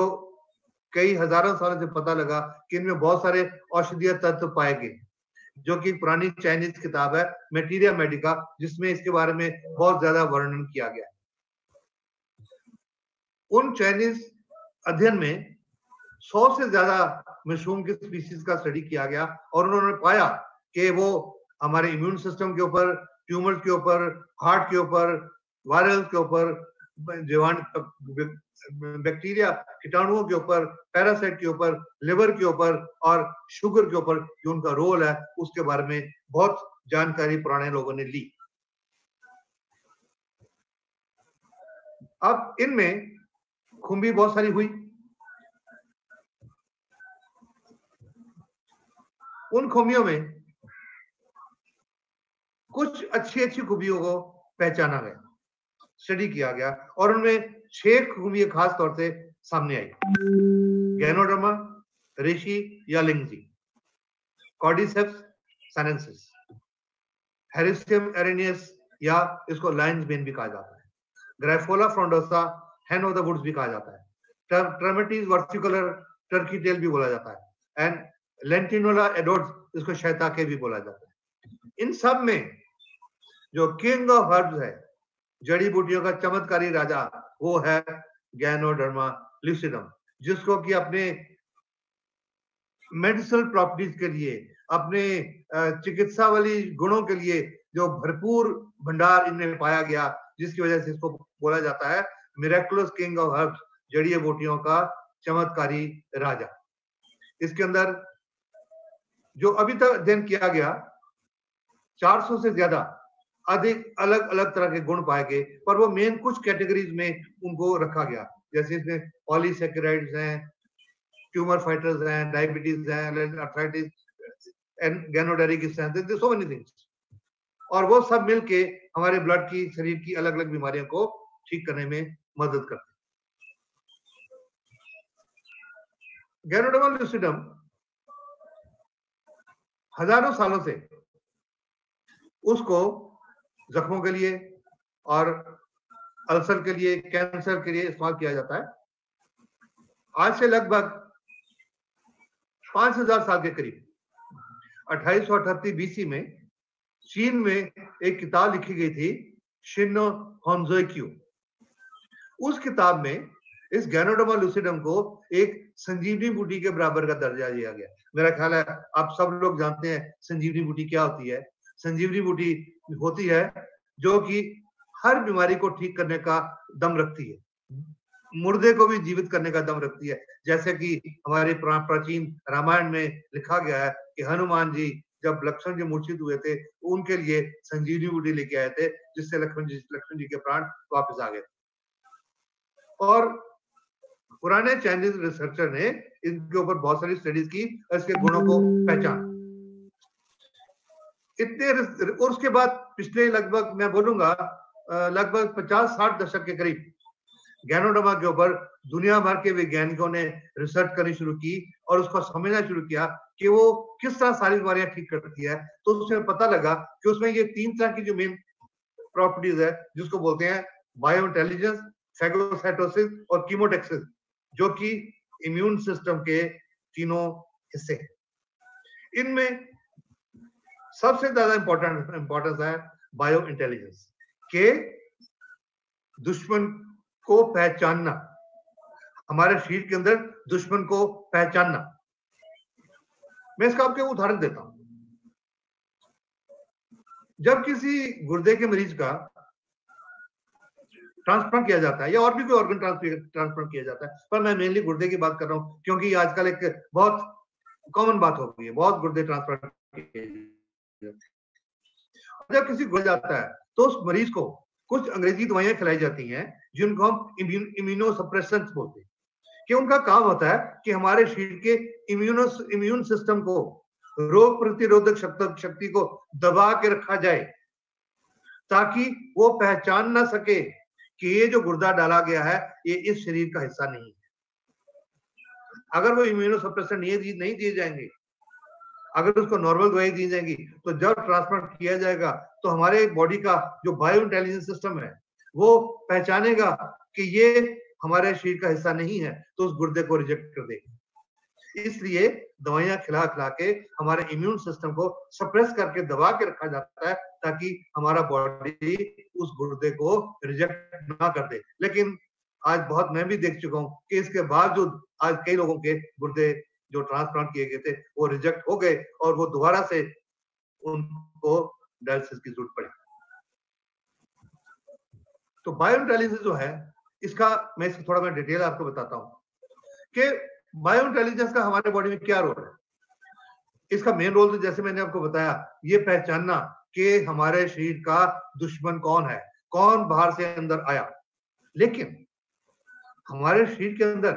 कई हजारों सालों से पता लगा कि इनमें बहुत सारे औषधीय तत्व पाए गए, जो कि पुरानी चाइनीज किताब है मेटीरिया मेडिका, जिसमें इसके बारे में बहुत ज्यादा वर्णन किया गया है। उन चाइनीज अध्ययन में 100 से ज्यादा मशरूम की स्पीशीज का स्टडी किया गया, और उन्होंने पाया कि वो हमारे इम्यून सिस्टम के ऊपर, ट्यूमर के ऊपर, हार्ट के ऊपर, वायरल के ऊपर, बैक्टीरिया, कीटाणुओं के ऊपर, पैरासाइट के ऊपर, लिवर के ऊपर और शुगर के ऊपर जो उनका रोल है, उसके बारे में बहुत जानकारी पुराने लोगों ने ली। अब इनमें खूबी बहुत सारी हुई, उन खूबियों में कुछ अच्छी खूबियों को पहचाना गया, स्टडी किया गया और उनमें 6 खूबियां खास तौर से सामने आई। गैनोडर्मा, रेशी या लिंगजी, कॉर्डिसेप्स साइनेंसिस, हेरिसियम एरेनियस या इसको लायंस बेन भी कहा जाता है, ग्राइफोला फ्रोंडोसा हैन ऑफ द वुड्स भी कहा जाता है, ट्रमेटिस वर्सिकुलर टर्की टेल भी बोला जाता है, एंड लेंटिनोला एडोट्स इसको शैताके भी बोला जाता है। इन सब में जो किंग ऑफ हर्ब्स है, जड़ी बूटियों का चमत्कारी राजा, वो है गैनोडर्मा लुसिडम, जिसको कि अपने मेडिसिनल प्रॉपर्टीज के लिए, अपने चिकित्सा वाली गुणों के लिए जो भरपूर भंडार इनमें पाया गया, जिसकी वजह से इसको बोला जाता है मिरेकुलस किंग ऑफ हर्ब्स, जड़ी बूटियों का चमत्कारी राजा। इसके अंदर जो अभी तक अध्ययन किया गया 400 से ज्यादा अधिक अलग अलग तरह के गुण पाए गए, पर वो मेन कुछ कैटेगरीज में उनको रखा गया, जैसे इसमें पॉलीसैकेराइड्स हैं, ट्यूमर फाइटर्स हैं, डायबिटीज हैं, आर्थराइटिस एंड गैनोडेरिक हैं, सो मेनी थिंग्स, और वो सब मिलके हमारे ब्लड की, शरीर की अलग अलग बीमारियों को ठीक करने में मदद करते हैं। गैनोडर्मा लुसिडम हजारों सालों से उसको जख्मों के लिए और अल्सर के लिए, कैंसर के लिए इस्तेमाल किया जाता है। आज से लगभग 5000 साल के करीब 2838 बीसी में चीन में एक किताब लिखी गई थी, शिनो होन्जोक्यू। उस किताब में इस गैनोडर्मा लुसिडम को एक संजीवनी बूटी के बराबर का दर्जा दिया गया। मेरा ख्याल है आप सब लोग जानते हैं संजीवनी बूटी क्या होती है। संजीवनी बूटी होती है जो कि हर बीमारी को ठीक करने का दम रखती है, मुर्दे को भी जीवित करने का दम रखती है। जैसे कि हमारे प्राचीन रामायण में लिखा गया है कि हनुमान जी जब लक्ष्मण जी मूर्छित हुए थे, उनके लिए संजीवनी बूटी लेके आए थे, जिससे लक्ष्मण जी के प्राण वापस आ गए। और पुराने चाइनीज रिसर्चर ने इनके ऊपर बहुत सारी स्टडीज की और इसके गुणों को पहचाना। इतने और उसके बाद पिछले लगभग मैं बोलूंगा लगभग 50-60 दशक के करीब गैनोडर्मा के ऊपर दुनिया भर के वैज्ञानिकों ने रिसर्च करनी शुरू की और उसको समझना शुरू किया कि वो किस तरह सारी बीमारियां ठीक करती है। तो उसमें पता लगा कि उसमें ये 3 तरह की जो मेन प्रॉपर्टीज है, जिसको बोलते हैं बायो इंटेलिजेंस, फैगोसाइटोसिस और कीमोटेक्सिस, जो कि इम्यून सिस्टम के तीनों हिस्से हैं। इनमें सबसे ज्यादा इंपॉर्टेंस है बायो इंटेलिजेंस के दुश्मन को पहचानना, हमारे शरीर के अंदर दुश्मन को पहचानना। मैं इसका आपको उदाहरण देता हूं। जब किसी गुर्दे के मरीज का ट्रांसप्लांट किया जाता है या और भी कोई ऑर्गन ट्रांसप्लांट किया जाता है, पर मैं मेनली गुर्दे की बात कर रहा हूं क्योंकि आजकल एक बहुत कॉमन बात हो गई है, बहुत गुर्दे ट्रांसप्लांट किए जाते हैं। जब किसी गुर्दे जाता है तो उस मरीज को कुछ अंग्रेजी दवाइयां खिलाई जाती हैं जिनको हम इम्यूनोसप्रेसेंट्स बोलते हैं, कि उनका काम होता है कि हमारे शरीर के इम्यून सिस्टम को, रोग प्रतिरोधक शक्ति को दबा के रखा जाए, ताकि वो पहचान ना सके कि ये जो गुर्दा डाला गया है ये इस शरीर का हिस्सा नहीं है। अगर वो इम्यूनोसप्रेसेंट नहीं दिए जाएंगे, अगर उसको नॉर्मल दवाई दी जाएगी, तो जब ट्रांसप्लांट किया जाएगा तो हमारे बॉडी का जो बायो इंटेलिजेंस सिस्टम है वो पहचानेगा कि ये हमारे शरीर का हिस्सा नहीं है, तो उस गुर्दे को रिजेक्ट कर देगा। इसलिए दवाइयां खिला खिला के हमारे इम्यून सिस्टम को सप्रेस करके दबा के रखा जाता है, ताकि हमारा बॉडी उस गुर्दे को रिजेक्ट ना कर दे। लेकिन आज बहुत मैं भी देख चुका हूं कि इसके बावजूद आज कई लोगों के गुर्दे जो ट्रांसप्लांट किए गए थे वो रिजेक्ट हो गए और वो दोबारा से उनको डायलिसिस की जरूरत पड़ी। तो बायो इंटेलिजेंस जो है इसका मैं इसको थोड़ा मैं डिटेल आपको बताता हूं कि बायो इंटेलिजेंस का हमारे बॉडी में क्या रोल है। इसका मेन रोल तो जैसे मैंने आपको बताया, ये पहचानना कि हमारे शरीर का दुश्मन कौन है, कौन बाहर से अंदर आया। लेकिन हमारे शरीर के अंदर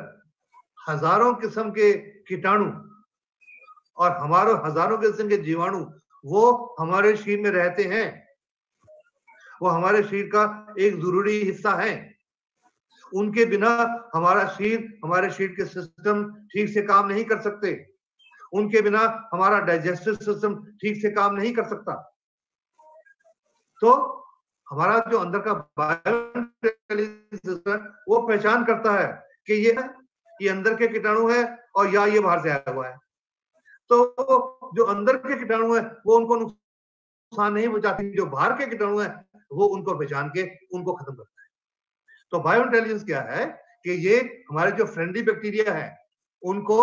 हजारों किस्म के कीटाणु और हजारों किस्म के जीवाणु वो हमारे शरीर में रहते हैं, वो हमारे शरीर का एक जरूरी हिस्सा है। उनके बिना हमारे शरीर के सिस्टम ठीक से काम नहीं कर सकते, उनके बिना हमारा डाइजेस्टिव सिस्टम ठीक से काम नहीं कर सकता। तो हमारा जो अंदर का बायोइंटेलिजेंस सिस्टम वो पहचान करता है कि ये अंदर के कीटाणु है और या ये बाहर से आया हुआ है। तो जो अंदर के कीटाणु है वो उनको नुकसान नहीं पहुंचाती, जो बाहर के कीटाणु है वो उनको पहचान के उनको खत्म करता है। तो बायो इंटेलिजेंस क्या है कि ये हमारे जो फ्रेंडली बैक्टीरिया है उनको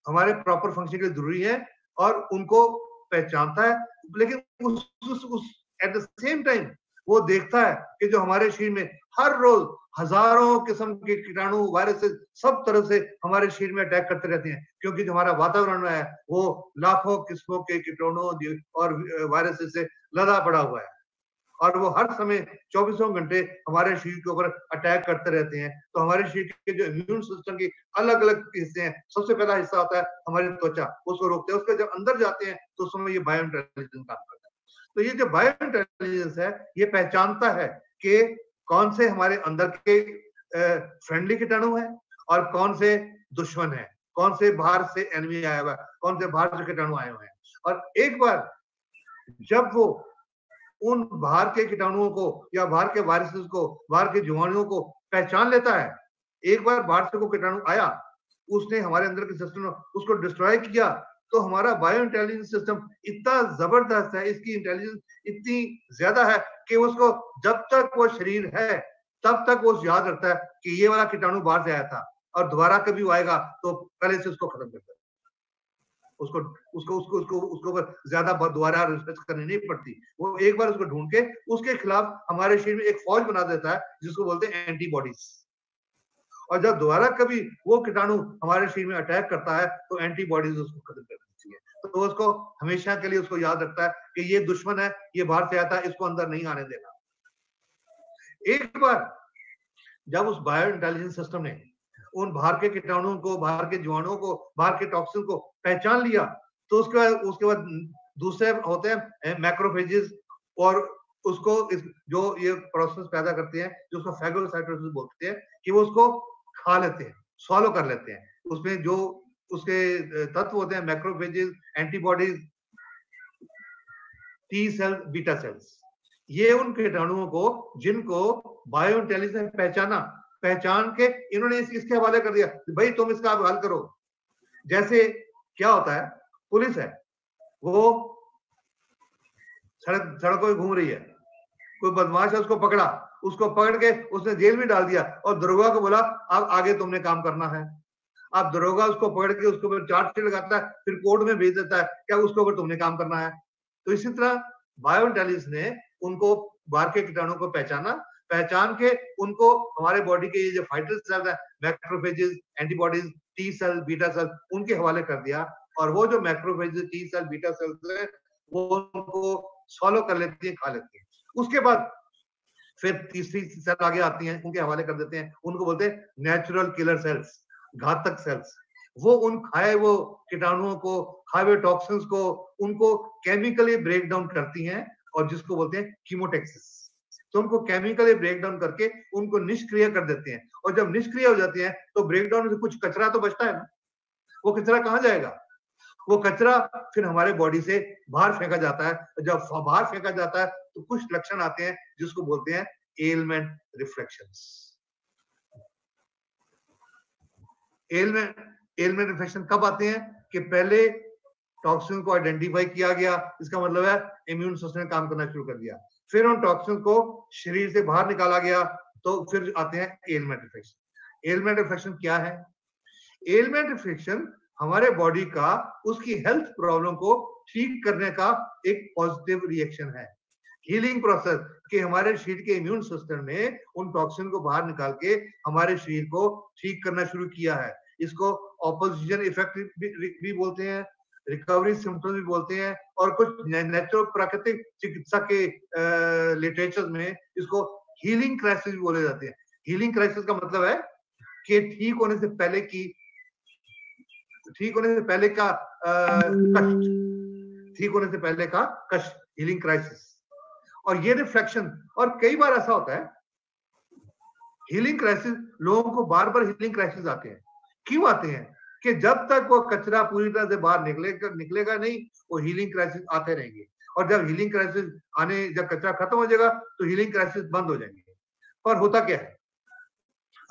हमारे प्रॉपर फंक्शन के लिए जरूरी है और उनको पहचानता है, लेकिन उस एट द सेम टाइम वो देखता है कि जो हमारे शरीर में हर रोज हजारों किस्म के कीटाणु वायरसेस सब तरह से हमारे शरीर में अटैक करते रहते हैं, क्योंकि जो हमारा वातावरण है वो लाखों किस्मों के कीटाणु और वायरसेस से लदा पड़ा हुआ है और वो हर समय 24 घंटे हमारे शरीर के ऊपर अटैक करते रहते हैं। तो हमारे शरीर के जो इम्यून सिस्टम के अलग अलग हिस्से हैं, सबसे पहला हिस्सा होता है हमारी त्वचा, उसको रोकते हैं। उसके जब अंदर जाते हैं तो उस समय ये बायो इंटेलिजेंस काम करता है। तो ये जो बायो इंटेलिजेंस है ये पहचानता है कि कौन से हमारे अंदर के फ्रेंडली कीटाणु है और कौन से दुश्मन है, कौन से बाहर से एनिमी आया हुआ है, कौन से बाहर से कीटाणु आए हुए हैं। और एक बार जब वो उन बाहर के कीटाणुओं को या बाहर के वायरसेस को, बाहर के जीवाणुओं को पहचान लेता है, एक बार बाहर से को कीटाणु आया, उसने हमारे अंदर के सिस्टम उसको डिस्ट्रॉय किया, तो हमारा बायो इंटेलिजेंस सिस्टम इतना जबरदस्त है, इसकी इंटेलिजेंस इतनी ज्यादा है कि उसको जब तक वो शरीर है तब तक वो याद रखता है कि ये वाला कीटाणु बाहर से आया था और दोबारा कभी वो आएगा तो पहले से उसको खत्म करता है। उसको उसको उसको उसको उसको ज्यादा दोबारा रिसर्च करनी नहीं पड़ती। वो एक बार उसको ढूंढ के उसके खिलाफ हमारे शरीर में एक फौज बना देता है जिसको बोलते हैं एंटीबॉडीज। और जब दोबारा कभी वो कीटाणु हमारे शरीर में अटैक करता है तो एंटीबॉडीज उसको खत्म कर देती है। तो उसको हमेशा के लिए उसको याद रखता है कि ये दुश्मन है, ये बाहर से आता है, इसको अंदर नहीं आने देना। एक बार जब उस बायो इंटेलिजेंस सिस्टम ने उन बाहर के कीटाणुओं को, बाहर के जीवाणुओं को, बाहर के टॉक्सिन को पहचान लिया, तो उसके बाद दूसरे होते हैं मैक्रोफेजेस और उसको जो ये प्रोसेस पैदा करते हैं जो उसको फैगोसाइटोसिस बोलते हैं कि वो उसको खा लेते हैं, सॉलो कर लेते हैं। उसमें जो उसके तत्व होते हैं macrophages, antibodies, T cell, beta cells, ये उन कीटाणुओं को जिनको बायो इंटेलिजेंस पहचान के इन्होंने इसके हवाले कर दिया, भाई तुम इसका हल करो। जैसे क्या होता है, पुलिस है वो सड़कों में घूम रही है, कोई बदमाश है उसको पकड़ के उसने जेल में डाल दिया और दरोगा को बोला अब आगे तुमने काम करना है। अब दरोगा उसको पकड़ के उसके ऊपर चार्जशीट लगाता है, फिर कोर्ट में भेज देता है क्या उसके ऊपर तुमने काम करना है। तो इसी तरह बायो इंटेलिजेंस ने उनको बाहर के कीटाणु को पहचान के उनको हमारे बॉडी के ये जो फाइटर सेल्स है macrophages, antibodies, T cell, beta cell, उनके हवाले कर दिया। और वो जो macrophages, T cell, beta cells है वो उनको सॉलो कर लेती है, खा लेती है। उसके बाद फिर तीसरी सेल आगे आती है, उनके हवाले कर देते हैं, उनको बोलते हैं नेचुरल किलर सेल्स, घातक सेल्स। वो उन खाए वो कीटाणुओं को, खाए हुए टॉक्सिन्स को उनको केमिकली ब्रेक डाउन करती हैं और जिसको बोलते हैं कीमोटैक्सिस। तो उनको केमिकली ब्रेक डाउन करके उनको निष्क्रिय कर देते हैं। और जब निष्क्रिय हो जाते हैं तो ब्रेक डाउन में कुछ कचरा तो बचता है ना, वो कचरा कहाँ जाएगा? वो कचरा फिर हमारे बॉडी से बाहर फेंका जाता है। जब बाहर फेंका जाता है तो कुछ लक्षण आते हैं जिसको बोलते हैं एलमेंट रिफ्लेक्शंस। एलमेंट रिफ्लेक्शन कब आते हैं कि पहले टॉक्सिन को आइडेंटिफाई किया गया, इसका मतलब है इम्यून सिस्टम ने काम करना शुरू कर दिया, फिर उन टॉक्सिन को शरीर से बाहर निकाला गया, तो फिर आते हैं एलमेंट रिफ्लेक्शन। एलमेंट रिफ्लेक्शन क्या है? एलमेंट रिफ्लेक्शन हमारे बॉडी का उसकी हेल्थ प्रॉब्लम को ठीक करने का एक पॉजिटिव रिएक्शन है, हीलिंग प्रोसेस कि हमारे शरीर के इम्यून सिस्टम ने उन टॉक्सिन को बाहर निकाल के हमारे शरीर को ठीक करना शुरू किया है। इसको ऑपोजिशन इफेक्ट भी बोलते हैं, रिकवरी सिम्टम्स भी बोलते हैं, और कुछ नेचुरल प्राकृतिक चिकित्सा के लिटरेचर में इसको हीलिंग क्राइसिस भी बोले जाते हैं। हीलिंग क्राइसिस का मतलब है कि ठीक होने से पहले का कष्ट, ठीक होने से पहले का कष्ट, हीलिंग क्राइसिस। और ये रिफ्लेक्शन, और कई बार ऐसा होता है हीलिंग क्राइसिस, लोगों को बार बार हीलिंग क्राइसिस आते हैं। क्यों आते हैं? कि जब तक वो कचरा पूरी तरह से बाहर निकलेगा नहीं, वो हीलिंग क्राइसिस आते रहेंगे। और जब हीलिंग क्राइसिस जब कचरा खत्म हो जाएगा तो हीलिंग क्राइसिस बंद हो जाएंगे। पर होता क्या है,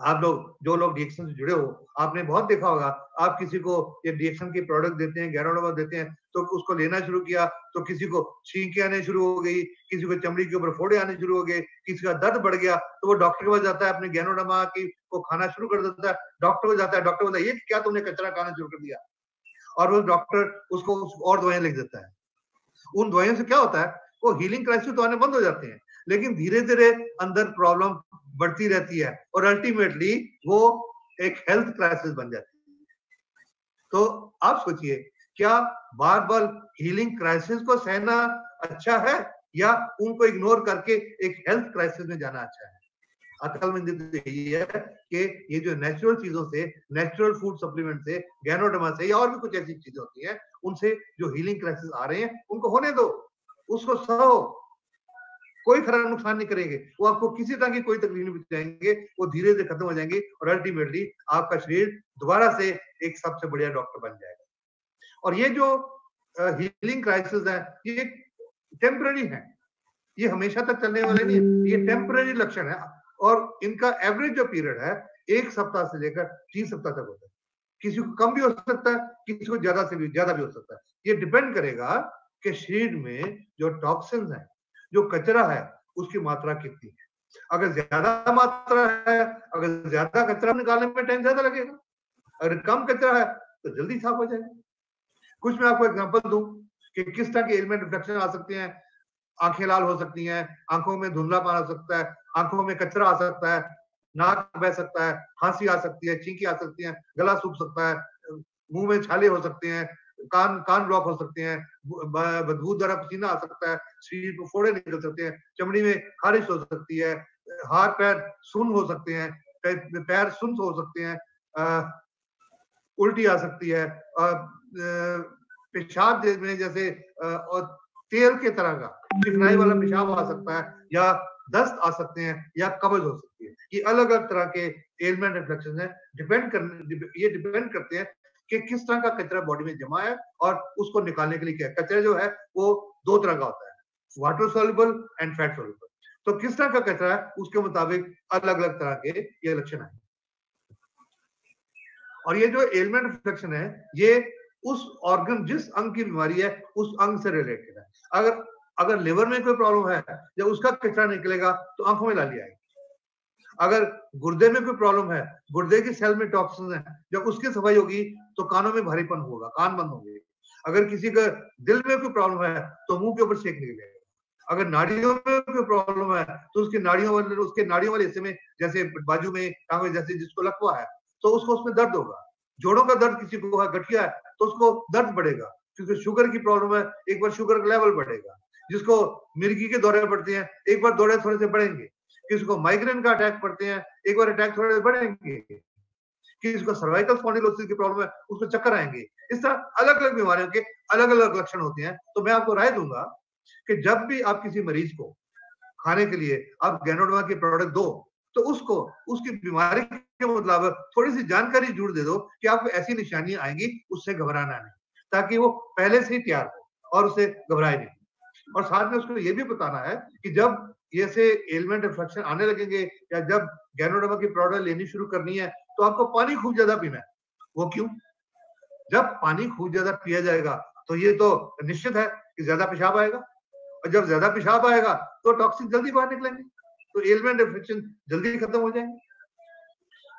आप लोग जो लोग डिएक्शन से जुड़े हो, आपने बहुत देखा होगा, आप किसी को ये डिएक्शन की प्रोडक्ट देते हैं, गैनोडर्मा देते हैं, तो उसको लेना शुरू किया तो किसी को छींकें आने शुरू हो गई, किसी को चमड़ी के ऊपर फोड़े आने शुरू हो गए, किसी का दर्द बढ़ गया, तो वो डॉक्टर के पास जाता है, अपने गैनोडर्मा की को खाना शुरू कर देता है, डॉक्टर को जाता है, डॉक्टर बोलता है ये क्या तुमने कचरा खाना शुरू कर दिया, और वो डॉक्टर उसको और दवाइयां लिख देता है। उन दवाइयों से क्या होता है, वो हीलिंग क्राइसिस तो आने बंद हो जाते हैं, लेकिन धीरे धीरे अंदर प्रॉब्लम बढ़ती रहती है और अल्टीमेटली वो एक हेल्थ क्राइसिस बन जाती है। तो आप सोचिए, क्या बार बार हीलिंग क्राइसिस को सहना अच्छा है या उनको इग्नोर करके एक हेल्थ क्राइसिस में जाना अच्छा है? अक्लमंदी तो यही है कि ये जो नेचुरल चीजों से, नेचुरल फूड सप्लीमेंट से, गैनोडर्मा से या और भी कुछ ऐसी चीजें होती हैं, उनसे जो हीलिंग क्राइसिस आ रहे हैं उनको होने दो, उसको सहो, कोई खरा नुकसान नहीं करेंगे, वो आपको किसी तरह की कोई तकलीफ नहीं पहुंचाएंगे, वो धीरे धीरे खत्म हो जाएंगे और अल्टीमेटली आपका शरीर दोबारा से एक सबसे बढ़िया डॉक्टर बन जाएगा। और ये जो हीलिंग क्राइसिस है, ये टेम्पररी है, ये हमेशा तक चलने वाले नहीं है, ये टेम्पररी लक्षण है। और इनका एवरेज जो पीरियड है 1 सप्ताह से लेकर 3 सप्ताह तक होता है, किसी को कम भी हो सकता है, किसी को ज्यादा भी हो सकता है। ये डिपेंड करेगा कि शरीर में जो टॉक्सिन्स है, जो कचरा है, उसकी मात्रा कितनी है। अगर ज्यादा मात्रा है, अगर ज्यादा कचरा निकालने में टाइम ज्यादा लगेगा, अगर कम कचरा है तो जल्दी साफ हो जाएगा। कुछ मैं आपको एग्जांपल दूं कि किस तरह के एलिमेंट रिफ्लेक्शन आ सकते हैं। आंखें लाल हो सकती हैं, आंखों में धुंधलापन आ सकता है, आंखों में कचरा आ सकता है, नाक बह सकता है, खांसी आ सकती है, छींकी आ सकती है, गला सूख सकता है, मुंह में छाले हो सकते हैं, कान कान ब्लॉक हो सकते हैं, बदबूदार पसीना आ सकता है, शरीर पर फोड़े निकल सकते हैं, चमड़ी में खारिश हो सकती है, हाथ पैर सुन्न हो सकते हैं, पैर सुन्न हो सकते हैं, उल्टी आ सकती है, पेशाब में जैसे और तेल के तरह का चिकनाई वाला पेशाब आ सकता है, या दस्त आ सकते हैं, या कब्ज हो सकती है। ये अलग अलग तरह के एलिमेंट रिफ्लेक्शन है, ये डिपेंड करते हैं कि किस तरह का कचरा बॉडी में जमा है और उसको निकालने के लिए क्या है। कचरा जो है वो 2 तरह का होता है, water soluble and fat soluble. तो किस तरह का कचरा है उसके मुताबिक अलग अलग तरह के ये लक्षण है। और ये जो एलिमेंट रिफ्लेक्शन है, ये उस ऑर्गन, जिस अंग की बीमारी है उस अंग से रिलेटेड है। अगर लिवर में कोई प्रॉब्लम है, जब उसका कचरा निकलेगा तो आंखों में लाली आएगी। अगर गुर्दे में कोई प्रॉब्लम है, गुर्दे की सेल में टॉक्सिन है, जब उसकी सफाई होगी तो कानों में भारीपन होगा, कान बंद होंगे। अगर किसी का दिल में कोई प्रॉब्लम है तो मुंह के ऊपर सेक निकलेगा। अगर नाड़ियों में कोई प्रॉब्लम है तो उसके नाड़ियों वाले हिस्से में, जैसे बाजू में, जैसे जिसको लकवा है तो उसको उसमें दर्द होगा। जोड़ों का दर्द किसी को है, गठिया है तो उसको दर्द बढ़ेगा, क्योंकि शुगर की प्रॉब्लम है, एक बार शुगर का लेवल बढ़ेगा। जिसको मिर्गी के दौरे पड़ते हैं, एक बार दौरे थोड़े से बढ़ेंगे। किसी को माइग्रेन का अटैक पड़ते हैं, एक बार अटैक थोड़े से बढ़ेंगे। किसी को सर्वाइकल स्पॉन्डिलोसिस की प्रॉब्लम है, उसको चक्कर आएंगे। इस तरह अलग अलग बीमारियों के अलग अलग लक्षण होते हैं। तो मैं आपको राय दूंगा कि जब भी आप किसी मरीज को खाने के लिए आप गैनोडर्मा की प्रोडक्ट दो, तो उसको उसकी बीमारी के मुताबिक थोड़ी सी जानकारी जरूर दे दो कि आपको ऐसी निशानियां आएंगी, उससे घबराना नहीं, ताकि वो पहले से ही तैयार हो और उसे घबराए नहीं। और साथ में उसको ये भी बताना है कि जब ऐसे एलिमेंट रिफ्लेक्शन आने लगेंगे या जब गैनोडर्मा की प्रोडक्ट लेनी शुरू करनी है, तो आपको पानी खूब ज्यादा पीना है। वो क्यों? जब पानी खूब ज्यादा पिया जाएगा तो ये तो निश्चित है कि ज्यादा पेशाब आएगा, और जब ज्यादा पेशाब आएगा तो टॉक्सिन जल्दी बाहर निकलेंगे, तो एलिमेंट रिफ्लेक्शन जल्दी खत्म हो जाएंगे।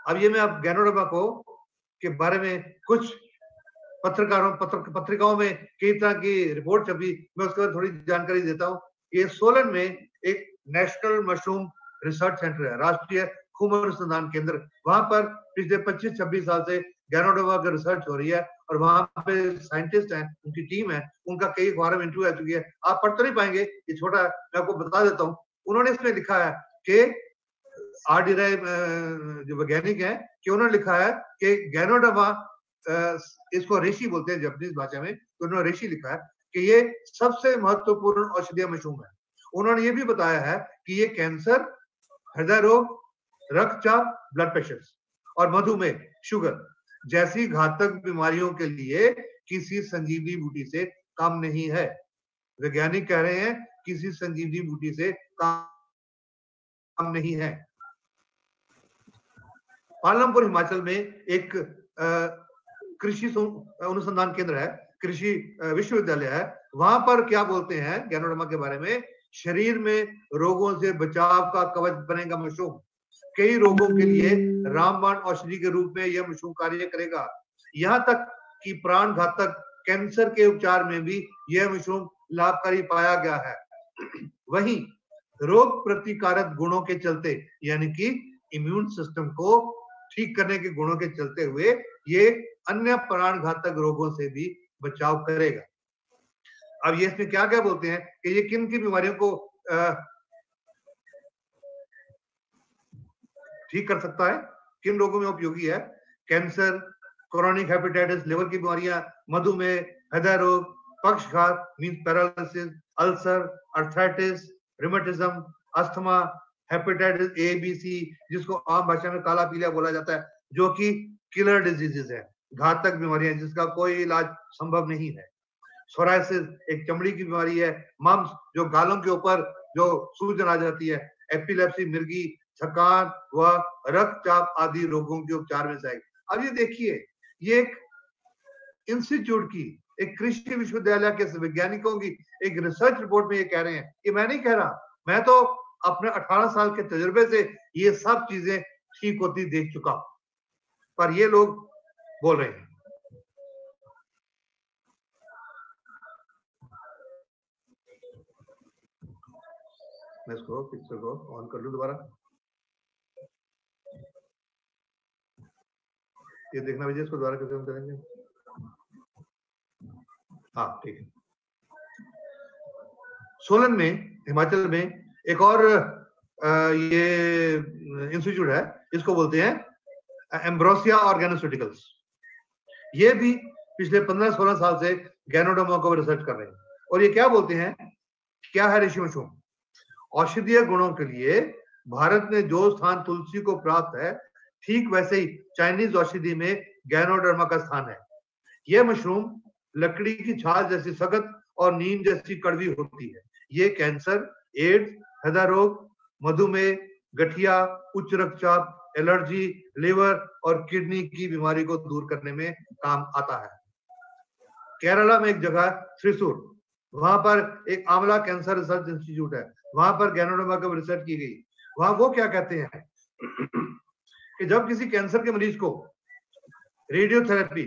अब ये मैं आप गैनोडर्मा को के बारे में कुछ पत्रिकाओं में कई तरह की रिपोर्ट छपी, मैं उसके बाद थोड़ी जानकारी देता हूँ। ये सोलन में एक नेशनल मशरूम रिसर्च सेंटर है, राष्ट्रीय खून अनुसंधान केंद्र। वहां पर पिछले 25-26 साल से गैनोडर्मा की रिसर्च हो रही है, और वहां पे साइंटिस्ट हैं, उनकी टीम है, उनका कई अखबारों में इंटरव्यू आ चुकी है। आप पढ़ तो नहीं पाएंगे, ये छोटा मैं आपको बता देता हूँ। उन्होंने इसमें लिखा है कि आर डी राय जो वैज्ञानिक हैं कि उन्होंने लिखा है कि गैनोडर्मा, इसको रेशी बोलते हैं जापानीज भाषा में, तो उन्होंने रेशी लिखा है कि ये सबसे महत्वपूर्ण औषधीय मशरूम है। उन्होंने ये भी बताया है कि ये कैंसर, हृदय रोग, रक्तचाप, ब्लड प्रेशर और मधुमेह, शुगर जैसी घातक बीमारियों के लिए किसी संजीवनी बूटी से कम नहीं है। वैज्ञानिक कह रहे हैं किसी संजीवनी बूटी से कम नहीं है। पालमपुर हिमाचल में एक कृषि अनुसंधान केंद्र है, कृषि विश्वविद्यालय है। वहां पर क्या बोलते हैं गैनोडर्मा के बारे में, शरीर में रोगों से बचाव का कवच बनेगा मशरूम। कई रोगों के लिए रामबाण औषधि के रूप में यह मशरूम कार्य करेगा। यहाँ तक कि प्राण घातक कैंसर के उपचार में भी यह मशरूम लाभकारी पाया गया है। वहीं रोग प्रतिकारक गुणों के चलते, यानी कि इम्यून सिस्टम को ठीक करने के गुणों के चलते हुए ये अन्य प्राण घातक रोगों से भी बचाव करेगा। अब ये इसमें क्या क्या बोलते हैं कि ये किन किन बीमारियों को ठीक कर सकता है, किन रोगों में उपयोगी है। कैंसर, क्रोनिक हेपेटाइटिस, लिवर की बीमारियां, मधुमेह, हृदय रोग, पक्षघात means paralysis, ulcer, arthritis, rheumatism, asthma, hepatitis A B C, जिसको आम भाषा में काला पीलिया बोला जाता है, जो कि किलर डिजीजेस है, घातक बीमारियां जिसका कोई इलाज संभव नहीं है। सोरायसिस एक चमड़ी की बीमारी है। मम्स जो गालों के ऊपर जो सूजन आ जाती है। एपिलेप्सी, मिर्गी, थकान व रक्तचाप आदि रोगों के उपचार में सहायक। अब ये देखिए, ये एक इंस्टीट्यूट की, एक कृषि विश्वविद्यालय के वैज्ञानिकों की एक रिसर्च रिपोर्ट में ये कह रहे हैं। ये मैं नहीं कह रहा, मैं तो अपने 18 साल के तजुर्बे से ये सब चीजें ठीक होती देख चुका, पर ये लोग बोल रहे हैं। मैं इसको पिक्चर को ऑन कर लूं दोबारा, ये देखना भैया, इसको दोबारा कैसे हम करेंगे। हाँ ठीक है। सोलन में, हिमाचल में एक और ये इंस्टीट्यूट है, इसको बोलते हैं एम्ब्रोसिया ऑर्गेनोस्यूटिकल्स। ये भी पिछले 15-16 साल से गैनोडर्मा को रिसर्च कर रहे हैं। और ये क्या बोलते हैं, क्या है ऋषि मशरूम, औषधीय गुणों के लिए भारत में जो स्थान तुलसी को प्राप्त है, ठीक वैसे ही चाइनीज औषधि में गैनोडर्मा का स्थान है। यह मशरूम लकड़ी की छाल जैसी सख्त और नीम जैसी कड़वी होती है। ये कैंसर, एड्स, हृदय रोग, मधुमेह, गठिया, उच्च रक्तचाप, एलर्जी, लिवर और किडनी की बीमारी को दूर करने में काम आता है। केरला में एक जगह थ्रिसूर, वहां पर एक आंवला कैंसर रिसर्च इंस्टीट्यूट है, वहां पर गैनोडर्मा की रिसर्च की गई। वहां वो क्या कहते हैं कि जब किसी कैंसर के मरीज को रेडियोथेरेपी,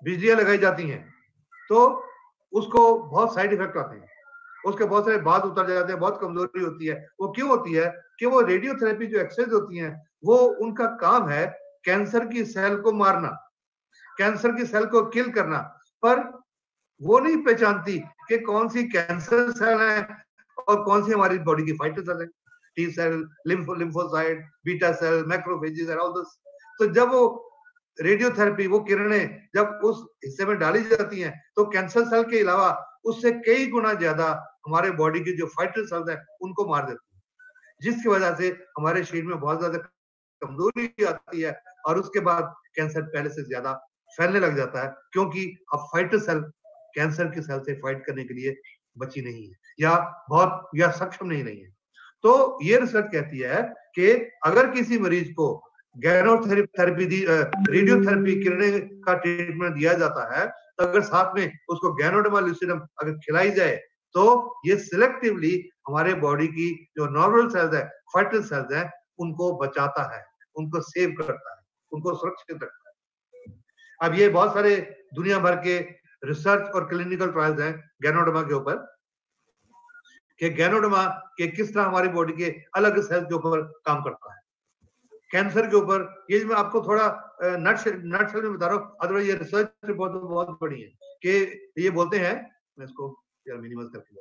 बिजलियां लगाई जाती हैं, तो उसको बहुत साइड इफेक्ट आते हैं, उसके बहुत सारे बाल उतर जाते हैं, बहुत कमजोरी होती है। वो क्यों होती है कि वो रेडियोथेरेपी जो एक्सरसाइज होती हैं, वो उनका काम है कैंसर की सेल को मारना, कैंसर की सेल को किल करना, पर वो नहीं पहचानती कि कौन सी कैंसर सेल है और कौन सी हमारी बॉडी की फाइटर सेल है, T cell, lymphocyte, beta cell, macrophages and all this. तो जब वो रेडियोथेरेपी, वो किरणें जब उस हिस्से में डाली जाती हैं, तो कैंसर सेल के अलावा उससे कई गुना ज्यादा हमारे बॉडी की जो फाइटर सेल्स हैं उनको मार देती है, जिसकी वजह से हमारे शरीर में बहुत ज्यादा कमजोरी आती है और उसके बाद कैंसर पहले से ज्यादा फैलने लग जाता है, क्योंकि अब फाइटर सेल कैंसर की सेल से फाइट करने के लिए बची नहीं है या सक्षम नहीं रही है। तो ये रिसर्च कहती है कि अगर किसी मरीज को गैनोथेरेपी रेडियोथेरेपी किरणें का ट्रीटमेंट दिया जाता है, तो अगर साथ में उसको गैनोडर्मा लुसिडम अगर खिलाई जाए, तो ये सिलेक्टिवली हमारे बॉडी की जो नॉर्मल सेल्स है, फाइटल सेल्स है, उनको बचाता है, उनको सेव करता है, उनको सुरक्षित रखता है। अब ये बहुत सारे दुनिया भर के रिसर्च और क्लिनिकल ट्रायल्स हैं गैनोडर्मा के ऊपर, कि गैनोडर्मा के किस तरह हमारी बॉडी के अलग सेल्स के ऊपर काम करता है। कैंसर के ऊपर ये मैं आपको थोड़ा नटशेल में बता रहा हूँ, अदरवाइज ये रिसर्च रिपोर्ट तो बहुत बड़ी है कि ये बोलते हैं, मैं इसको यार मिनिमाइज करके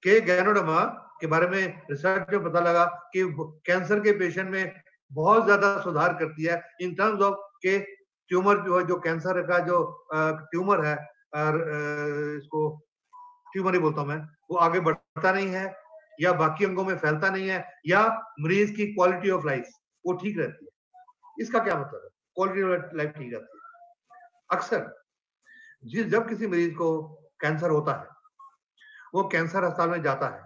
कि गैनोडर्मा के बारे में रिसर्च में पता लगा कि कैंसर के पेशेंट में बहुत ज्यादा सुधार करती है इन टर्म्स ऑफ के ट्यूमर जो कैंसर का जो ट्यूमर है, इसको ट्यूमर ही बोलता हूं मैं, वो आगे बढ़ता नहीं है या बाकी अंगों में फैलता नहीं है, या मरीज की क्वालिटी ऑफ लाइफ वो ठीक रहती है। इसका क्या मतलब है? क्वालिटी ऑफ लाइफ ठीक रहती है। अक्सर जब किसी मरीज को कैंसर होता है, वो कैंसर अस्पताल में जाता है,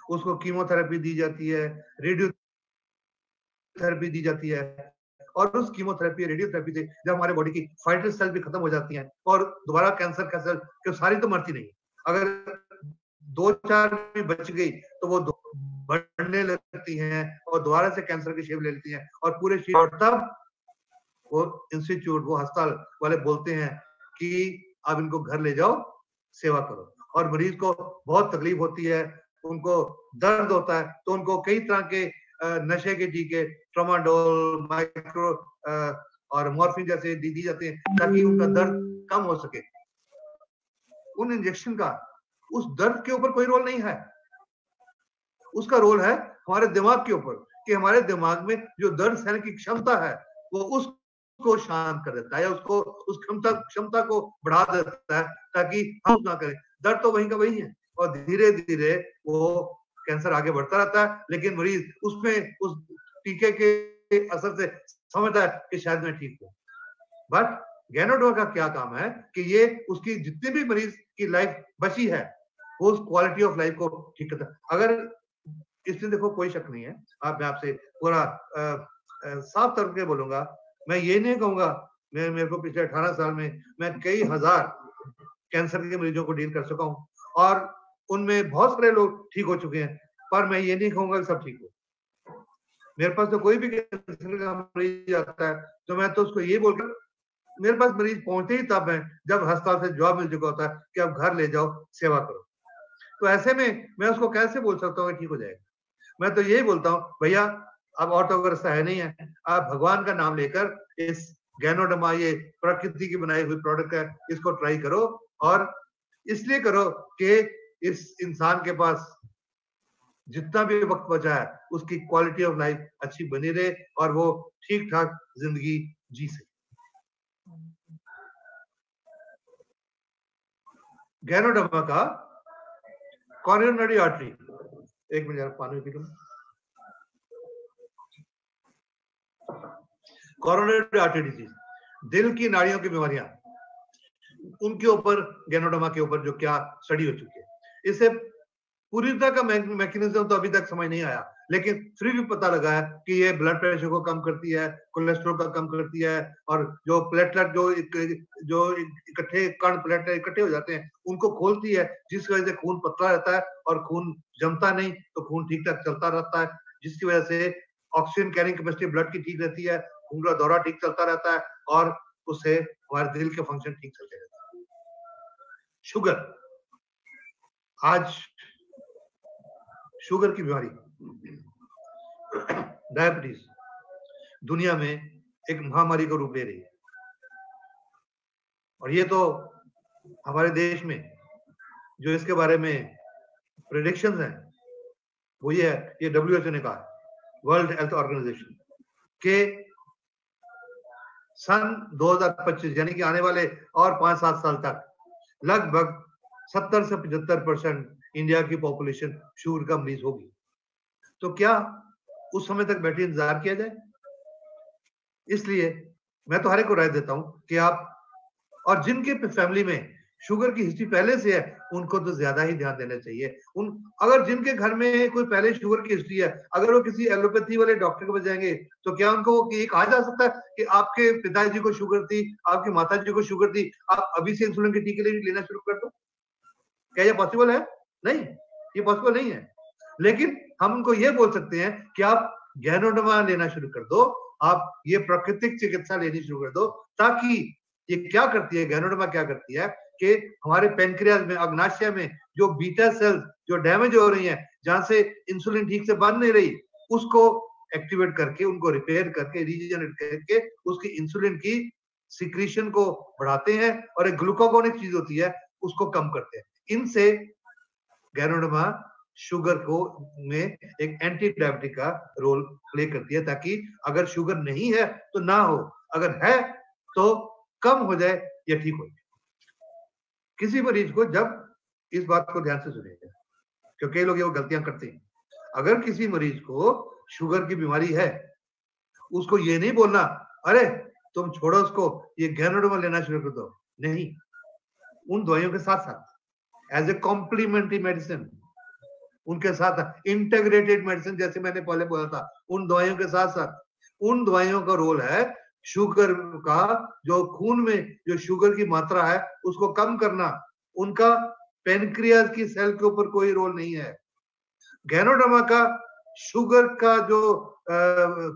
उसको कीमोथेरेपी दी जाती है, रेडियोथेरेपी दी जाती है, और उस कीमोथेरेपी रेडियोथेरेपी से जब हमारे बॉडी की फाइटर सेल भी खत्म हो जाती हैं और दोबारा कैंसर का सेल, क्यों सारी तो मरती नहीं, अगर 2-4 भी बच गई तो वो बढ़ने लगती हैं और दोबारा से कैंसर की शेप ले लेती हैं और पूरे शेप, और तब वो इंस्टीट्यूट, वो अस्पताल वाले बोलते हैं कि अब इनको घर ले जाओ, सेवा करो। और मरीज को बहुत तकलीफ होती है, उनको दर्द होता है, तो उनको कई तरह के नशे के टीके, ट्रामाडोल, माइक्रो और मॉर्फिन जैसे दी जाते हैं ताकि उनका दर्द कम हो सके। उन इंजेक्शन का उस दर्द के ऊपर कोई रोल नहीं है, उसका रोल है हमारे दिमाग के ऊपर, कि हमारे दिमाग में जो दर्द सहने की क्षमता है वो उसको शांत कर देता है, या उसको उस क्षमता को बढ़ा देता है ताकि हम ना करें। दर्द तो वहीं का वही है और धीरे धीरे वो कैंसर आगे बढ़ता रहता है, लेकिन मरीज उसमें उस टीके के असर से समझता है कि शायद मैं ठीक हूँ। बट गैनोडोमा का क्या काम है कि ये उसकी जितनी भी मरीज की लाइफ बची है वो उस क्वालिटी ऑफ लाइफ को ठीक करता है। अगर इसमें देखो कोई शक नहीं है, मैं आपसे पूरा साफ तौर पे बोलूंगा, मैं ये नहीं कहूंगा, मेरे को पिछले 18 साल में मैं कई हजार कैंसर के मरीजों को डील कर चुका हूँ और उनमें बहुत सारे लोग ठीक हो चुके हैं, पर मैं ये नहीं कहूंगा कि सब ठीक हो। मेरे पास तो कोई भी कैंसर का मरीज आता है तो मैं तो उसको ये बोलकर, मेरे पास मरीज पहुंचते ही तब है जब अस्पताल से जवाब मिल चुका होता है कि अब घर ले जाओ, सेवा करो। तो ऐसे में मैं उसको कैसे बोल सकता हूँ कि ठीक हो जाएगा? मैं तो यही बोलता हूँ, भैया अब और तो अगर रास्ता है नहीं है, आप भगवान का नाम लेकर इस गैनोडोमा, ये प्रकृति की बनाई हुई प्रोडक्ट है, इसको ट्राई करो, और इसलिए करो कि इस इंसान के पास जितना भी वक्त बचा है उसकी क्वालिटी ऑफ लाइफ अच्छी बनी रहे और वो ठीक ठाक जिंदगी जी सके। गैनोडोमा का कॉरोनरी आर्टरी, एक मिनट पानी पी लूं। कॉरोनरी आर्टरी डिजीज, दिल की नाड़ियों की बीमारियां, उनके ऊपर गैनोडोमा के ऊपर जो क्या स्टडी हो चुकी है, इससे पूरी तरह का मैकेनिज्म तो अभी तक समझ नहीं आया, लेकिन फिर भी पता लगा है कि ये ब्लड प्रेशर को कम करती है, कोलेस्ट्रॉल का कम करती है, और जो प्लेटलेट जो इकट्ठे कण प्लेटलेट इकट्ठे हो जाते हैं उनको खोलती है, जिस वजह से खून पतला रहता है और खून जमता नहीं, तो खून ठीक ठाक चलता रहता है, जिसकी वजह से ऑक्सीजन कैरिंग कैपेसिटी ब्लड की ठीक रहती है, खून का दौरा ठीक चलता रहता है और उससे हमारे दिल के फंक्शन ठीक चलते रहते हैं। शुगर, आज शुगर की बीमारी, डायबिटीज दुनिया में एक महामारी का रूप ले रही है, और ये तो हमारे देश में जो इसके बारे में प्रेडिक्शंस हैं वो ये है, ये WHO ने कहा, वर्ल्ड हेल्थ ऑर्गेनाइजेशन, के सन 2025 यानी कि आने वाले और 5-7 साल तक लगभग 70 से 75% इंडिया की पॉपुलेशन शुगर का मरीज होगी। तो क्या उस समय तक बैठे इंतजार किया जाए? इसलिए मैं तो हर एक को राय देता हूं कि आप, और जिनके फैमिली में शुगर की हिस्ट्री पहले से है उनको तो ज्यादा ही ध्यान देना चाहिए। अगर जिनके घर में कोई पहले शुगर की हिस्ट्री है, अगर वो किसी एलोपैथी वाले डॉक्टर के पास जाएंगे तो क्या उनको ये कहा जा सकता है कि आपके पिताजी को शुगर थी, आपकी माताजी को शुगर थी, आप अभी से इंसुलिन के टीके लेना शुरू कर दो? क्या ये पॉसिबल है? नहीं, ये पॉसिबल नहीं है। लेकिन हम उनको ये बोल सकते हैं कि आप गैनोडोमा लेना शुरू कर दो, आप ये प्राकृतिक चिकित्सा लेनी शुरू कर दो, ताकि ये क्या करती है, गैनोडोमा क्या करती है कि हमारे पेनक्रियाज में, अग्नाशय में जो बीटा सेल्स जो डैमेज हो रही हैं, जहां से इंसुलिन ठीक से बन नहीं रही, उसको एक्टिवेट करके, उनको रिपेयर करके, रीजनरेट करके उसकी इंसुलिन की सिक्रीशन को बढ़ाते हैं और एक ग्लूकागोनिक चीज होती है उसको कम करते हैं। इनसे गैनोडोमा शुगर को में एक एंटी डायबिटिक का रोल प्ले करती है, ताकि अगर शुगर नहीं है तो ना हो, अगर है तो कम हो जाए या ठीक हो जाए। किसी मरीज को, जब इस बात को ध्यान से सुनिएगा, क्योंकि लोग ये वो गलतियां करते हैं, अगर किसी मरीज को शुगर की बीमारी है, उसको ये नहीं बोलना अरे तुम छोड़ो उसको, ये गैनोडर्मा लेना शुरू कर दो। नहीं, उन दवाइयों के साथ साथ एज ए कॉम्प्लीमेंट्री मेडिसिन, उनके साथ इंटीग्रेटेड मेडिसिन, जैसे मैंने पहले बोला था, उन दवाइयों के साथ साथ उन दवाइयों का रोल है शुगर का, जो खून में जो शुगर की मात्रा है उसको कम करना। उनका पेनक्रियास की सेल के ऊपर कोई रोल नहीं है। गैनोडर्मा का शुगर का जो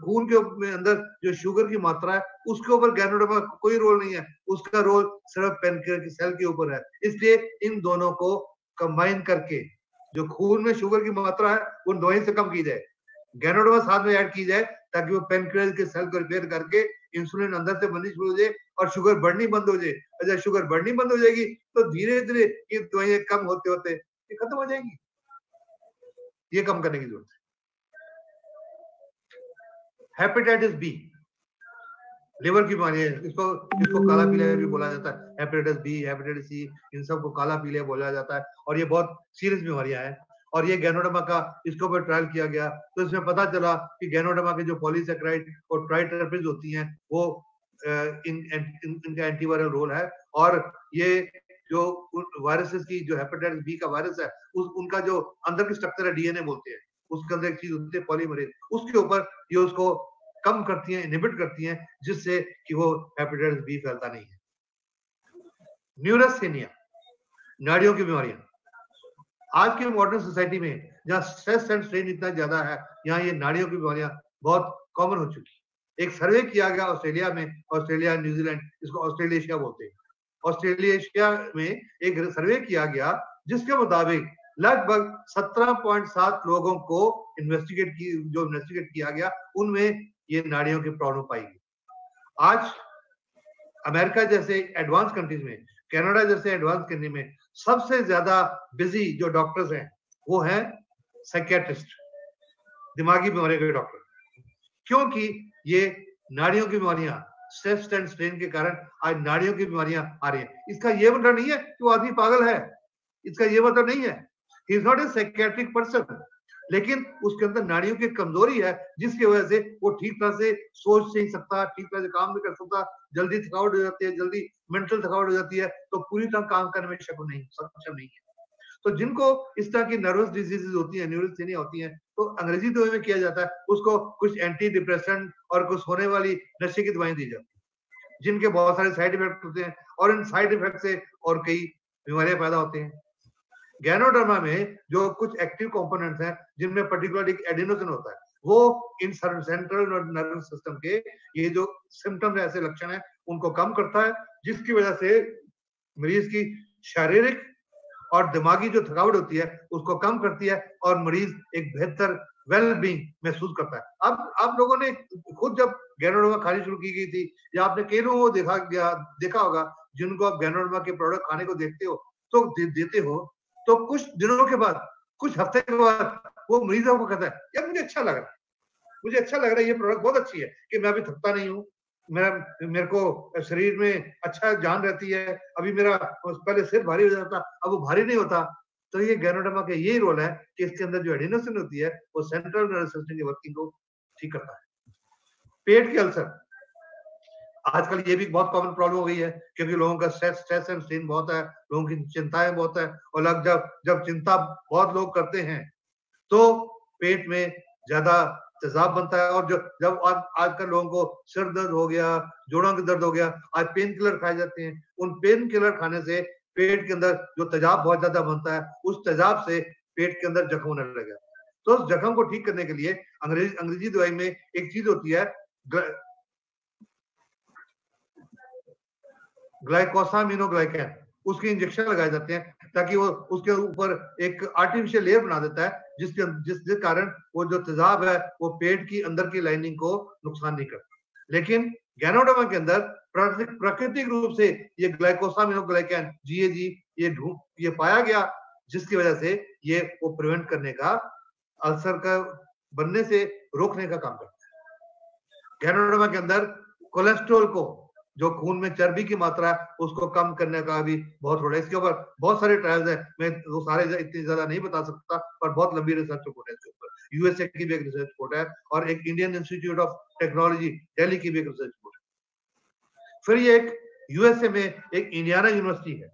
खून के अंदर जो शुगर की मात्रा है उसके ऊपर गैनोडर्मा का कोई रोल नहीं है, उसका रोल सिर्फ पेनक्रियास की सेल के ऊपर है। इसलिए इन दोनों को कंबाइन करके जो खून में शुगर की मात्रा है उन दवाई से कम की जाए, गैनोडर्मा साथ में ऐड की जाए, ताकि वो पेनक्रियास के सेल को रिपेयर करके इंसुलिन अंदर से बननी शुरू हो जाए और शुगर बढ़नी बंद हो जाए। और जब शुगर बढ़नी बंद हो जाएगी तो धीरे धीरे ये दवाइयां कम होते होते ये खत्म हो जाएंगी। ये कम करने की जरूरत है। हेपेटाइटिस बी लिवर की बीमारी है, इसको काला पीलिया भी बोला जाता है। हेपेटाइटिस बी, हेपेटाइटिस सी, इन सबको काला पीलिया बोला जाता है और ये बहुत सीरियस बीमारियां हैं। और ये गैनोडर्मा का इसके ऊपर ट्रायल किया गया तो इसमें पता चला कि गैनोडर्मा के जो पॉलीसैकेराइड और ट्राइटरपीज होती हैं वो इनका एंटीवायरल रोल है। और ये जो वायरसेस की जो हेपेटाइटिस बी का वायरस है उनका जो अंदर की स्ट्रक्चर है, डीएनए बोलते हैं, उसके अंदर एक चीज होती है पॉलीमरेज, उसके ऊपर ये उसको कम करती हैं, इनहिबिट करती हैं, जिससे कि वो हेपेटाइटिस बी फैलता नहीं है। न्यूरोस्थेनिया, नाड़ियों की बीमारियां। आज की मॉडर्न सोसाइटी में जहाँ स्ट्रेस एंड स्ट्रेन इतना ज्यादा है, यहाँ ये नाड़ियों की बीमारियां बहुत कॉमन हो चुकी है। एक सर्वे किया गया ऑस्ट्रेलिया में, ऑस्ट्रेलिया न्यूजीलैंड, इसको ऑस्ट्रेलेशिया बोलते हैं। ऑस्ट्रेलेशिया में एक सर्वे किया गया जिसके मुताबिक लगभग 17.7 लोगों को इन्वेस्टिगेट किया गया, उनमें ये नाड़ियों की प्रॉब्लम पाई गई। आज अमेरिका जैसे एडवांस कंट्रीज में, कनाडा जैसे एडवांस कंट्री में सबसे ज्यादा बिजी जो डॉक्टर्स हैं वो हैं साइकियाट्रिस्ट, दिमागी बीमारियों के डॉक्टर, क्योंकि ये नाड़ियों की बीमारियां, स्ट्रेस एंड स्ट्रेन के कारण आज नाड़ियों की बीमारियां आ रही हैं। इसका ये मतलब नहीं है कि वो आदमी पागल है, इसका ये मतलब नहीं है, he is not a psychiatric person, लेकिन उसके अंदर नाड़ियों की कमजोरी है जिसकी वजह से वो ठीक तरह से सोच नहीं सकता, ठीक तरह से काम नहीं कर सकता, जल्दी थकावट हो जाती है, जल्दी मेंटल थकावट हो जाती है, तो पूरी तरह काम करने में सक्षम नहीं है। तो जिनको इस तरह की नर्वस डिजीजेज होती है, न्यूरोस्थेनिया होती है, तो अंग्रेजी दवाई में किया जाता है, उसको कुछ एंटी डिप्रेसेंट और कुछ होने वाली नशे की दवाएं दी जाती है, जिनके बहुत सारे साइड इफेक्ट होते हैं और इन साइड इफेक्ट से और कई बीमारियां पैदा होती हैं। गैनोडर्मा में जो कुछ एक्टिव कंपोनेंट्स हैं, जिनमें पर्टिकुलर एक एडिनोसिन होता है, वो इन सेंट्रल नर्वस सिस्टम के ये जो सिम्टम्स ऐसे लक्षण हैं उनको कम करता है, जिसकी वजह से मरीज की शारीरिक और दिमागी जो थकावट होती है उसको कम करती है और मरीज एक बेहतर वेल बीइंग महसूस करता है। अब आप लोगों ने खुद जब गैनोडर्मा खानी शुरू की गई थी, या आपने कई लोगों को देखा होगा जिनको आप गैनोडर्मा के प्रोडक्ट खाने को देखते हो तो देते हो, तो कुछ दिनों के बाद, कुछ हफ्ते के बाद वो मरीज आपको कहता है यार मुझे अच्छा लग रहा है, ये प्रोडक्ट बहुत अच्छी है कि मैं अभी थकता नहीं हूँ, मेरे को शरीर में अच्छा जान रहती है, अभी मेरा पहले सिर भारी हो जाता अब वो भारी नहीं होता। तो ये गैनोडर्मा का यही रोल है कि इसके अंदर जो एडिनोसिन होती है वो सेंट्रल नर्वस सिस्टम की वर्किंग को ठीक करता है। पेट के अल्सर आजकल ये भी बहुत कॉमन प्रॉब्लम हो गई है, क्योंकि लोगों का स्ट्रेस एंड स्ट्रेन बहुत है, लोगों की चिंताएं बहुत है, और जब चिंता बहुत लोग करते हैं तो पेट में ज्यादा तेजाब बनता है। और जब आजकल लोगों को सिर दर्द हो गया, जोड़ों का दर्द हो गया, आज पेन किलर खाए जाते हैं, उन पेन किलर खाने से पेट के अंदर जो तेजाब बहुत ज्यादा बनता है, उस तेजाब से पेट के अंदर जख्म होने लगा। तो उस जख्म को ठीक करने के लिए अंग्रेजी दवाई में एक चीज होती है ग्लाइकोसामिनोग्लाइकेन, उसके इंजेक्शन लगाए जाते हैं ताकि वो उसके ऊपर एक आर्टिफिशियल लेयर बना देता है, जिसके कारण वो जो तेजाब है वो पेट की अंदर की लाइनिंग को नुकसान नहीं करता। लेकिन गैनोडर्मा के अंदर प्राकृतिक रूप से ये ग्लाइकोसामिनोग्लाइकेन GAG ये पाया गया, जिसकी वजह से ये वो प्रिवेंट करने का, अल्सर का बनने से रोकने का काम करता है। गैनोडर्मा के अंदर कोलेस्ट्रॉल को, जो खून में चर्बी की मात्रा है, उसको कम करने का भी बहुत रोल है। इसके ऊपर बहुत सारे ट्रायल्स हैं, मैं वो सारे इतनी ज्यादा नहीं बता सकता, पर बहुत लंबी रिसर्च रिपोर्ट है इसके ऊपर। यूएसए की भी एक रिसर्च रिपोर्ट है और एक Indian institute of technology Delhi की भी एक रिसर्च रिपोर्ट है। फिर ये एक यूएसए में एक इंडियाना यूनिवर्सिटी है,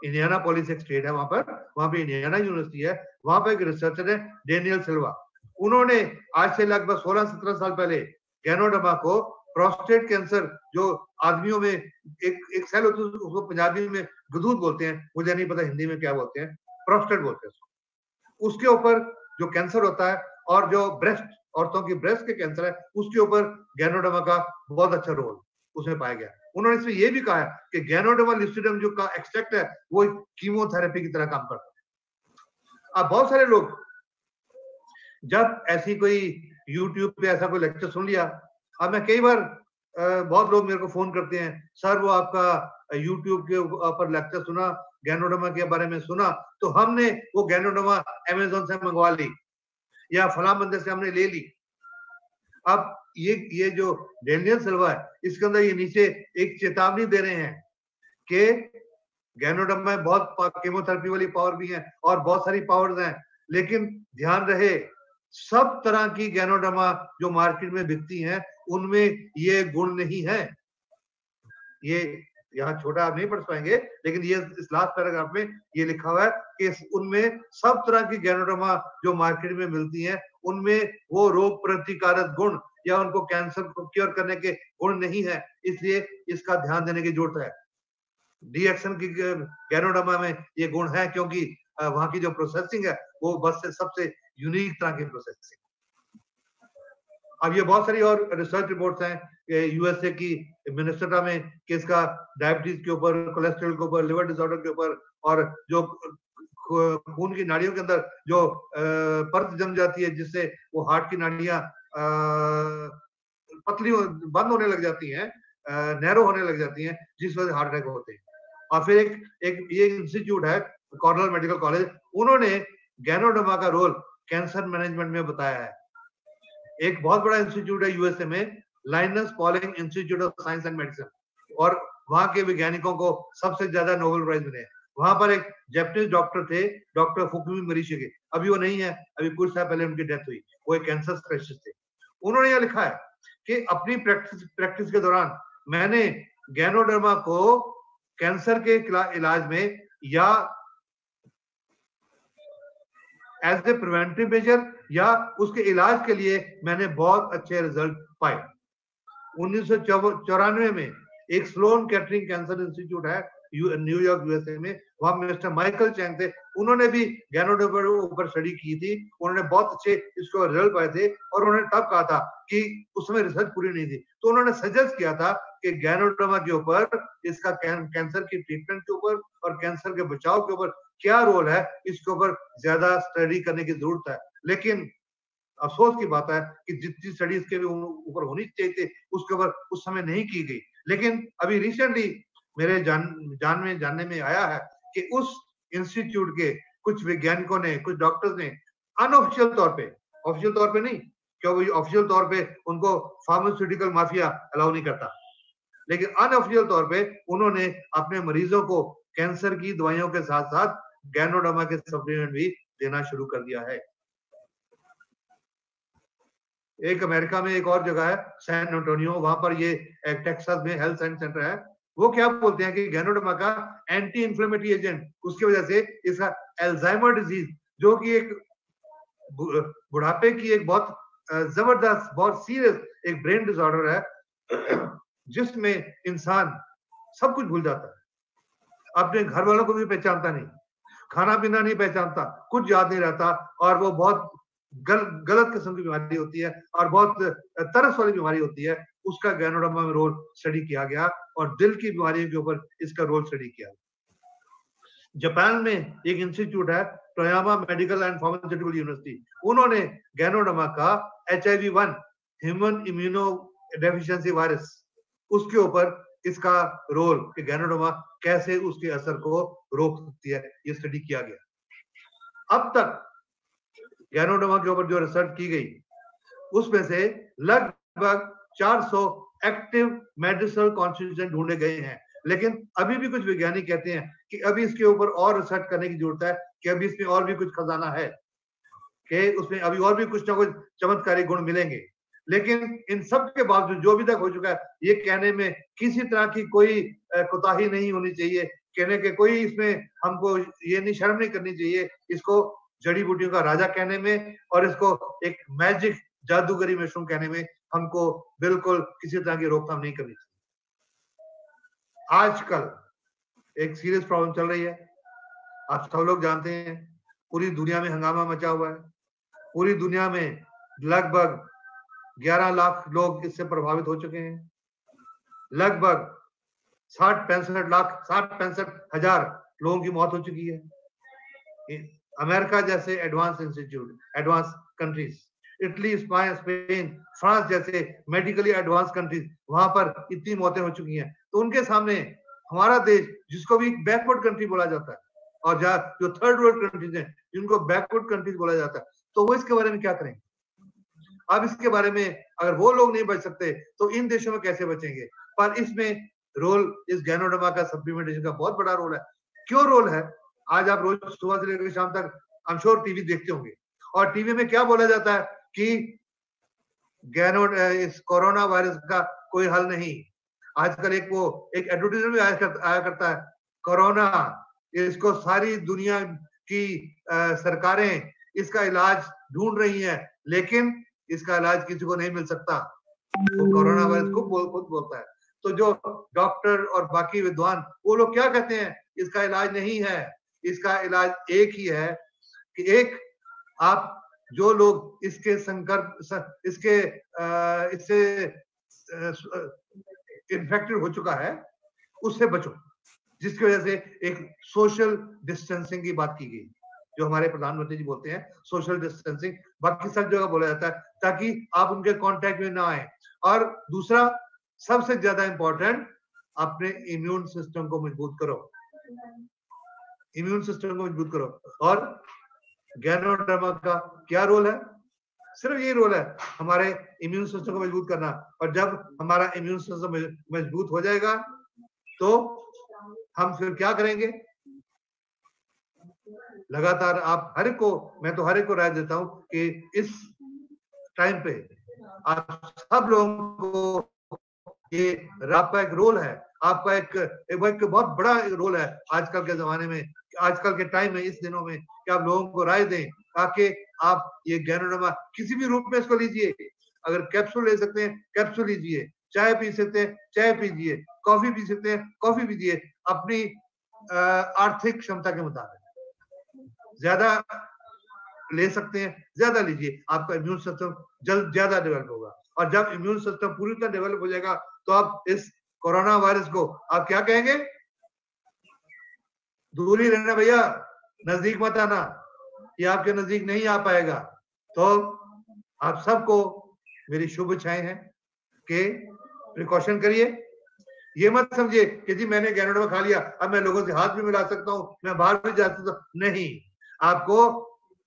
इंडियाना पॉलिस एक स्टेट है वहां पे इंडियाना यूनिवर्सिटी है, वहां पे एक रिसर्चर है डेनियल सिल्वा। उन्होंने आज से लगभग 16-17 साल पहले गैनोडर्मा को प्रोस्टेट कैंसर, जो आदमियों में एक सेल होती है, उसको पंजाबी में गदूद बोलते हैं, मुझे नहीं पता हिंदी में क्या बोलते हैं, प्रोस्टेट बोलते हैं उसको। उसके ऊपर जो कैंसर होता है और जो ब्रेस्ट, औरतों की ब्रेस्ट के कैंसर है, उसके ऊपर गैनोडर्मा का बहुत अच्छा रोल उसमें पाया गया। उन्होंने इसमें यह भी कहा है कि गैनोडर्मा लिस्टिडियम जो का एक्सट्रैक्ट है वो कीमोथेरेपी की तरह काम करता है। अब बहुत सारे लोग जब ऐसी कोई यूट्यूब पे ऐसा कोई लेक्चर सुन लिया, अब मैं कई बार बहुत लोग मेरे को फोन करते हैं, सर वो आपका यूट्यूब के ऊपर लेक्चर सुना, गैनोडर्मा के बारे में सुना, तो हमने वो गैनोडर्मा अमेज़न से मंगवा ली या फला बंदे से हमने ले ली। अब ये जो डेनियल सिल्वा है, इसके अंदर ये नीचे एक चेतावनी दे रहे हैं कि गैनोडर्मा में बहुत कीमोथेरेपी वाली पावर भी है और बहुत सारी पावर्स हैं, लेकिन ध्यान रहे सब तरह की गैनोडर्मा जो मार्केट में बिकती हैं उनमें ये गुण नहीं है। ये यहाँ छोटा आप नहीं पढ़ पाएंगे, लेकिन ये इस लास्ट पैराग्राफ में ये लिखा हुआ है कि उनमें सब तरह की गैनोडर्मा जो मार्केट में मिलती हैं उनमें वो रोग प्रतिकारक गुण या उनको कैंसर को क्योर करने के गुण नहीं है, इसलिए इसका ध्यान देने की जरूरत है। डीएक्सन की गैनोडर्मा में ये गुण है क्योंकि वहां की जो प्रोसेसिंग है वो बस से सबसे यूनिक तरह की प्रोसेसिंग। अब ये बहुत सारी और रिसर्च रिपोर्ट्स हैं यूएसए की मिनेसोटा में कि इसका डायबिटीज के ऊपर, कोलेस्ट्रॉल के ऊपर, लिवर डिसऑर्डर के ऊपर, और जो खून की नाड़ियों के अंदर जो परत जम जाती है जिससे वो हार्ट की नाड़ियां पतली बंद होने लग जाती हैं, नैरो होने लग जाती हैं, जिस वजह से हार्ट अटैक होते हैं। और फिर एक ये इंस्टीट्यूट है कॉर्नेल मेडिकल कॉलेज, उन्होंने गैनोडर्मा का रोल कैंसर मैनेजमेंट में बताया है। एक बहुत बड़ा इंस्टीट्यूट है यूएसए में, Linus Pauling Institute of Science and Medicine, और वहां के वैज्ञानिकों को सबसे ज्यादा नोबेल प्राइज मिले। वहां पर एक जैपनीज डॉक्टर थे, डॉक्टर फुकुमी मरीशिगे, अभी वो नहीं है, अभी कुछ साल पहले उनकी डेथ हुई, वो एक कैंसर स्पेशलिस्ट थे। उन्होंने यह लिखा है कि अपनी प्रैक्टिस के दौरान मैंने गैनोडर्मा को कैंसर के इलाज में या एज ए प्रिवेंटिव मेजर या उसके इलाज के लिए मैंने बहुत अच्छे रिजल्ट पाए। 1994 में एक स्लोन कैटरिंग कैंसर इंस्टीट्यूट है न्यूयॉर्क यूएसए में, वहां मिस्टर माइकल चैंग थे, उन्होंने भी गैनोडर्मा के ऊपर स्टडी की थी, उन्होंने बहुत अच्छे इसको रिजल्ट पाए थे, और उन्होंने तब कहा था कि उसमें रिसर्च पूरी नहीं थी, तो उन्होंने सजेस्ट किया था कि गैनोडर्मा के ऊपर, इसका कैंसर की ट्रीटमेंट के ऊपर और कैंसर के बचाव के ऊपर क्या रोल है, इसके ऊपर ज्यादा स्टडी करने की जरूरत है। लेकिन अफसोस की बात है कि जितनी स्टडी इसके ऊपर होनी चाहिए थी उसके ऊपर उस समय नहीं की गई। लेकिन अभी रिसेंटली मेरे जानने में आया है कि उस इंस्टीट्यूट के कुछ वैज्ञानिकों ने, कुछ डॉक्टर्स ने अनऑफिशियल तौर पे, ऑफिशियल तौर पे नहीं, क्योंकि ऑफिशियल तौर पे उनको फार्मास्यूटिकल माफिया अलाउ नहीं करता, लेकिन अनऑफिशियल तौर पे उन्होंने अपने मरीजों को कैंसर की दवाइयों के साथ साथ गैनोडर्मा के सप्लीमेंट भी देना शुरू कर दिया है। एक अमेरिका में एक और जगह है सैन एंटोनियो, वहां पर ये एक टेक्सास में हेल्थ साइंस सेंटर है, वो क्या बोलते हैं कि गैनोडर्मा का एंटी इंफ्लेमेटरी एजेंट, उसकी वजह से इसका अल्जाइमर डिजीज, जो कि एक बुढ़ापे की एक बहुत जबरदस्त, बहुत सीरियस एक ब्रेन डिसऑर्डर है, जिसमें इंसान सब कुछ भूल जाता है, अपने घर वालों को भी पहचानता नहीं, खाना पीना नहीं पहचानता, कुछ याद नहीं रहता, और वो बहुत गलत किस्म की बीमारी होती है और बहुत तरस वाली बीमारी होती है। उसका गैनोडर्मा में रोल स्टडी किया गया और दिल की बीमारियों के ऊपर इसका रोल स्टडी किया। जापान में एक इंस्टीट्यूट है Toyama medical and pharmaceutical university, उन्होंने गैनोडर्मा का HIV-1 human immuno deficiency virus, उसके ऊपर इसका रोल कि गैनोडर्मा कैसे उसके असर को रोक सकती है, ये स्टडी किया गया। अब तक गैनोडर्मा के ऊपर जो रिसर्च की गई उसमें से लगभग 400 एक्टिव मेडिसिनल कॉन्स्टिट्यूएंट ढूंढे गए हैं, लेकिन अभी भी कुछ वैज्ञानिक कहते हैं कि अभी इसके ऊपर और रिसर्च करने की जरूरत है, कि अभी इसमें और भी कुछ खजाना है, कि उसमें अभी और भी कुछ ना कुछ चमत्कारी गुण मिलेंगे। लेकिन इन सब के बावजूद जो अभी तक हो चुका है, ये कहने में किसी तरह की कोई कोताही नहीं होनी चाहिए, कहने के कोई इसमें हमको ये नहीं, शर्म नहीं करनी चाहिए इसको जड़ी बूटियों का राजा कहने में, और इसको एक मैजिक जादूगरी मशरूम कहने में हमको बिल्कुल किसी तरह की रोकथाम नहीं करनी चाहिए। आजकल एक सीरियस प्रॉब्लम चल रही है, आप सब लोग जानते हैं, पूरी दुनिया में हंगामा मचा हुआ है। पूरी दुनिया में लगभग 11 लाख लोग इससे प्रभावित हो चुके हैं। लगभग 60-65 लोगों की मौत हो चुकी है। अमेरिका जैसे advance countries, Italy, Spain, France जैसे मेडिकली एडवांस कंट्रीज, वहां पर इतनी मौतें हो चुकी हैं। तो उनके सामने हमारा देश, जिसको भी बैकवर्ड कंट्री बोला जाता है, और जो थर्ड वर्ल्ड कंट्रीज हैं जिनको बैकवर्ड कंट्रीज बोला जाता है, तो वो इसके बारे में क्या करेंगे? अब इसके बारे में अगर वो लोग नहीं बच सकते तो इन देशों में कैसे बचेंगे? पर इसमें रोल इस गैनोडर्मा का सप्लीमेंटेशन का बहुत बड़ा रोल है। क्यों रोल है? आज आप रोज सुबह से लेकर शाम तक आई एम श्योर टीवी देखते होंगे, और टीवी में क्या बोला जाता है कि इस कोरोना वायरस का कोई हल नहीं। आजकल एक एडवर्टाइजमेंट भी आया करता है, कोरोना, इसको सारी दुनिया की सरकारें इसका इलाज ढूंढ रही हैं, लेकिन इसका इलाज किसी को नहीं मिल सकता। वो कोरोना वायरस खुद बोलता है। तो जो डॉक्टर और बाकी विद्वान, वो लोग क्या कहते हैं? इसका इलाज नहीं है, इसका इलाज एक ही है कि एक, आप जो लोग इसके इससे इन्फेक्टेड हो चुका है उससे बचो, जिसकी वजह से एक सोशल डिस्टेंसिंग की बात की गई, जो हमारे प्रधानमंत्री जी बोलते हैं सोशल डिस्टेंसिंग, बाकी सब जगह बोला जाता है, ताकि आप उनके कांटेक्ट में ना आए। और दूसरा सबसे ज्यादा इंपॉर्टेंट, अपने इम्यून सिस्टम को मजबूत करो, इम्यून सिस्टम को मजबूत करो। और गैनोडर्मा का क्या रोल है? सिर्फ ये रोल है, हमारे इम्यून सिस्टम को मजबूत करना। और जब हमारा इम्यून सिस्टम मजबूत हो जाएगा तो हम फिर क्या करेंगे? लगातार आप हर एक को, मैं तो हर एक को राय देता हूं कि इस टाइम पे आप सब लोगों को, ये आपका एक रोल है, आपका एक बहुत बड़ा रोल है आजकल के जमाने में, आजकल के टाइम में, इस दिनों में, कि आप लोगों को राय दें ताकि आप ये गैनोडर्मा किसी भी रूप में इसको लीजिए। अगर कैप्सूल ले सकते हैं कैप्सूल लीजिए, चाय पी सकते हैं चाय पीजिए, कॉफी पी सकते हैं कॉफी पीजिए, अपनी आर्थिक क्षमता के मुताबिक। ज्यादा ले सकते हैं ज्यादा लीजिए, आपका इम्यून सिस्टम जल्द ज्यादा डेवलप होगा। और जब इम्यून सिस्टम पूरी तरह डेवलप हो जाएगा तो आप इस कोरोना वायरस को आप क्या कहेंगे? दूर ही रहना भैया, नजदीक मत आना, ये आपके नजदीक नहीं आ पाएगा। तो आप सबको मेरी शुभ इच्छाएं हैं कि प्रिकॉशन करिए। ये मत समझिए कि जी मैंने गैनोडर्मा खा लिया, अब मैं लोगों से हाथ भी मिला सकता हूँ, मैं बाहर भी जा सकता हूँ। नहीं, आपको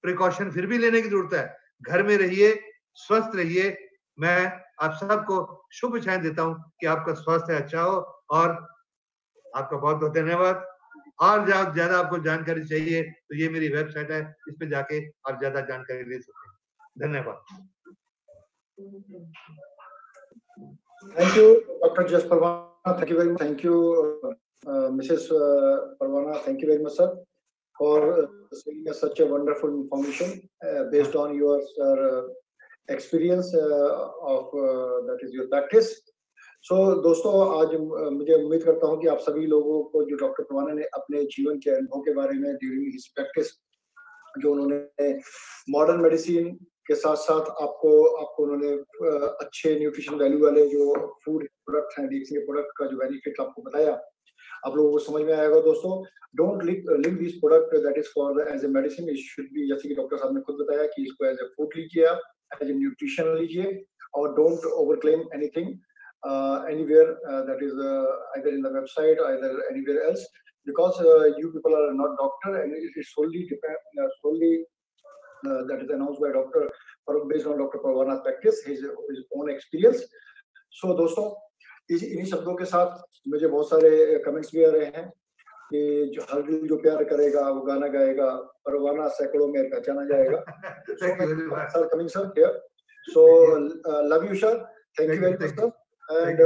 प्रिकॉशन फिर भी लेने की जरूरत है। घर में रहिए, स्वस्थ रहिए। मैं आप सबको शुभ इच्छाएं देता हूं कि आपका स्वास्थ्य अच्छा हो, और आपका बहुत बहुत धन्यवाद। और ज्यादा आपको जानकारी चाहिए तो ये मेरी वेबसाइट है, इस पे जाके आप ज्यादा जानकारी ले सकते हैं। धन्यवाद।
Thank you, Dr. Jas Parwana. Thank you very much. Thank you, Mrs. Parwana. Thank you very much, sir, for sharing such a wonderful information based on your experience of that is your practice. So, दोस्तों, आज मुझे उम्मीद करता हूँ कि आप सभी लोगों को जो डॉक्टर परवाना ने अपने जीवन के अनुभव के बारे में ड्यूरिंग हिज प्रैक्टिस, जो उन्होंने मॉडर्न मेडिसिन के साथ साथ आपको उन्होंने अच्छे न्यूट्रिशन वैल्यू वाले जो फूड प्रोडक्ट हैं, डीएक्सी के प्रोडक्ट का जो बेनिफिट आपको बताया, आप लोगों को समझ में आएगा। दोस्तों, don't link this product that is for as a medicine, it should be, जैसे कि डॉक्टर साहब ने खुद बताया कि इसको एज ए फूड लीजिए, आप एज ए न्यूट्रिशन लीजिए, और don't over claim anything anywhere that is either in the website or either anywhere else, because you people are not doctor, and it is solely that is announced by Dr. based on Dr. Parvana's practice, his own experience. So दोस्तों, इन्हीं शब्दों के साथ मुझे बहुत सारे comments भी आ रहे हैं कि जो हर दिल जो प्यार करेगा वो गाना गाएगा, परवाना सैकड़ों में पहचाना जाएगा.
Thank you very much.
Sir, coming sir here. So love you sir. Thank you very much sir. And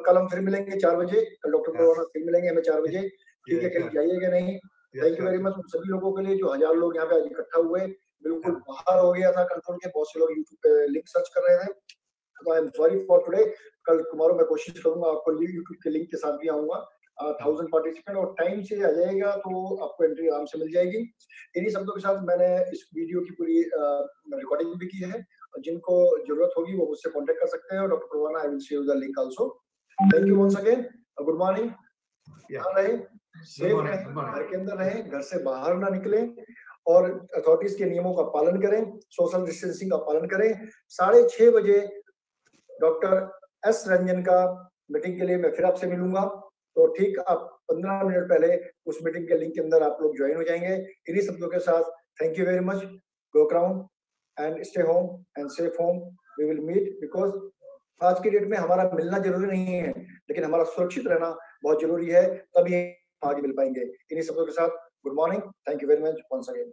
कल हम फिर मिलेंगे 4 बजे. कल डॉक्टर परवाना फिर मिलेंगे हमें 4 बजे. ठीक है, कहीं जाइएगा नहीं. थैंक यू वेरी मच सभी लोगों के लिए जो 1000 लोग यहाँ पे आज इकट्ठा हुए. बिल्कुल बाहर हो गया था कंट्रोल के. बहुत से लोग यूट्यूब पे लिंक सर्च कर रहे थे. तो I am sorry for today. कल टुमारो मैं कोशिश करूंगा आपको यूट्यूब के लिंक के साथ भी आऊंगा. 1000 पार्टिसिपेंट और टाइम से आ जाएगा तो आपको एंट्री आराम से मिल जाएगी. इन्हीं शब्दों के साथ मैंने इस वीडियो की पूरी रिकॉर्डिंग भी की है. जिनको जरूरत होगी वो मुझसे कांटेक्ट कर सकते हैं. Doctor Parwana, I will share the link also. Thank you once again. Good morning. रहे सेफ रहें, घर के अंदर रहें, घर से बाहर ना निकलें और अथॉरिटीज के नियमों का पालन करें. सोशल डिस्टेंसिंग का पालन करें. 6:30 बजे डॉक्टर एस रंजन का मीटिंग के लिए मैं फिर आपसे मिलूंगा. तो ठीक आप 15 मिनट पहले उस मीटिंग के लिंक के अंदर आप लोग ज्वाइन हो जाएंगे. इन्हीं शब्दों के साथ thank you very much. Go crown and stay home and safe home. We will meet because आज की डेट में हमारा मिलना जरूरी नहीं है, लेकिन हमारा सुरक्षित रहना बहुत जरूरी है. तभी आगे मिल पाएंगे. इन्हीं शब्दों के साथ good morning. Thank you very much once again.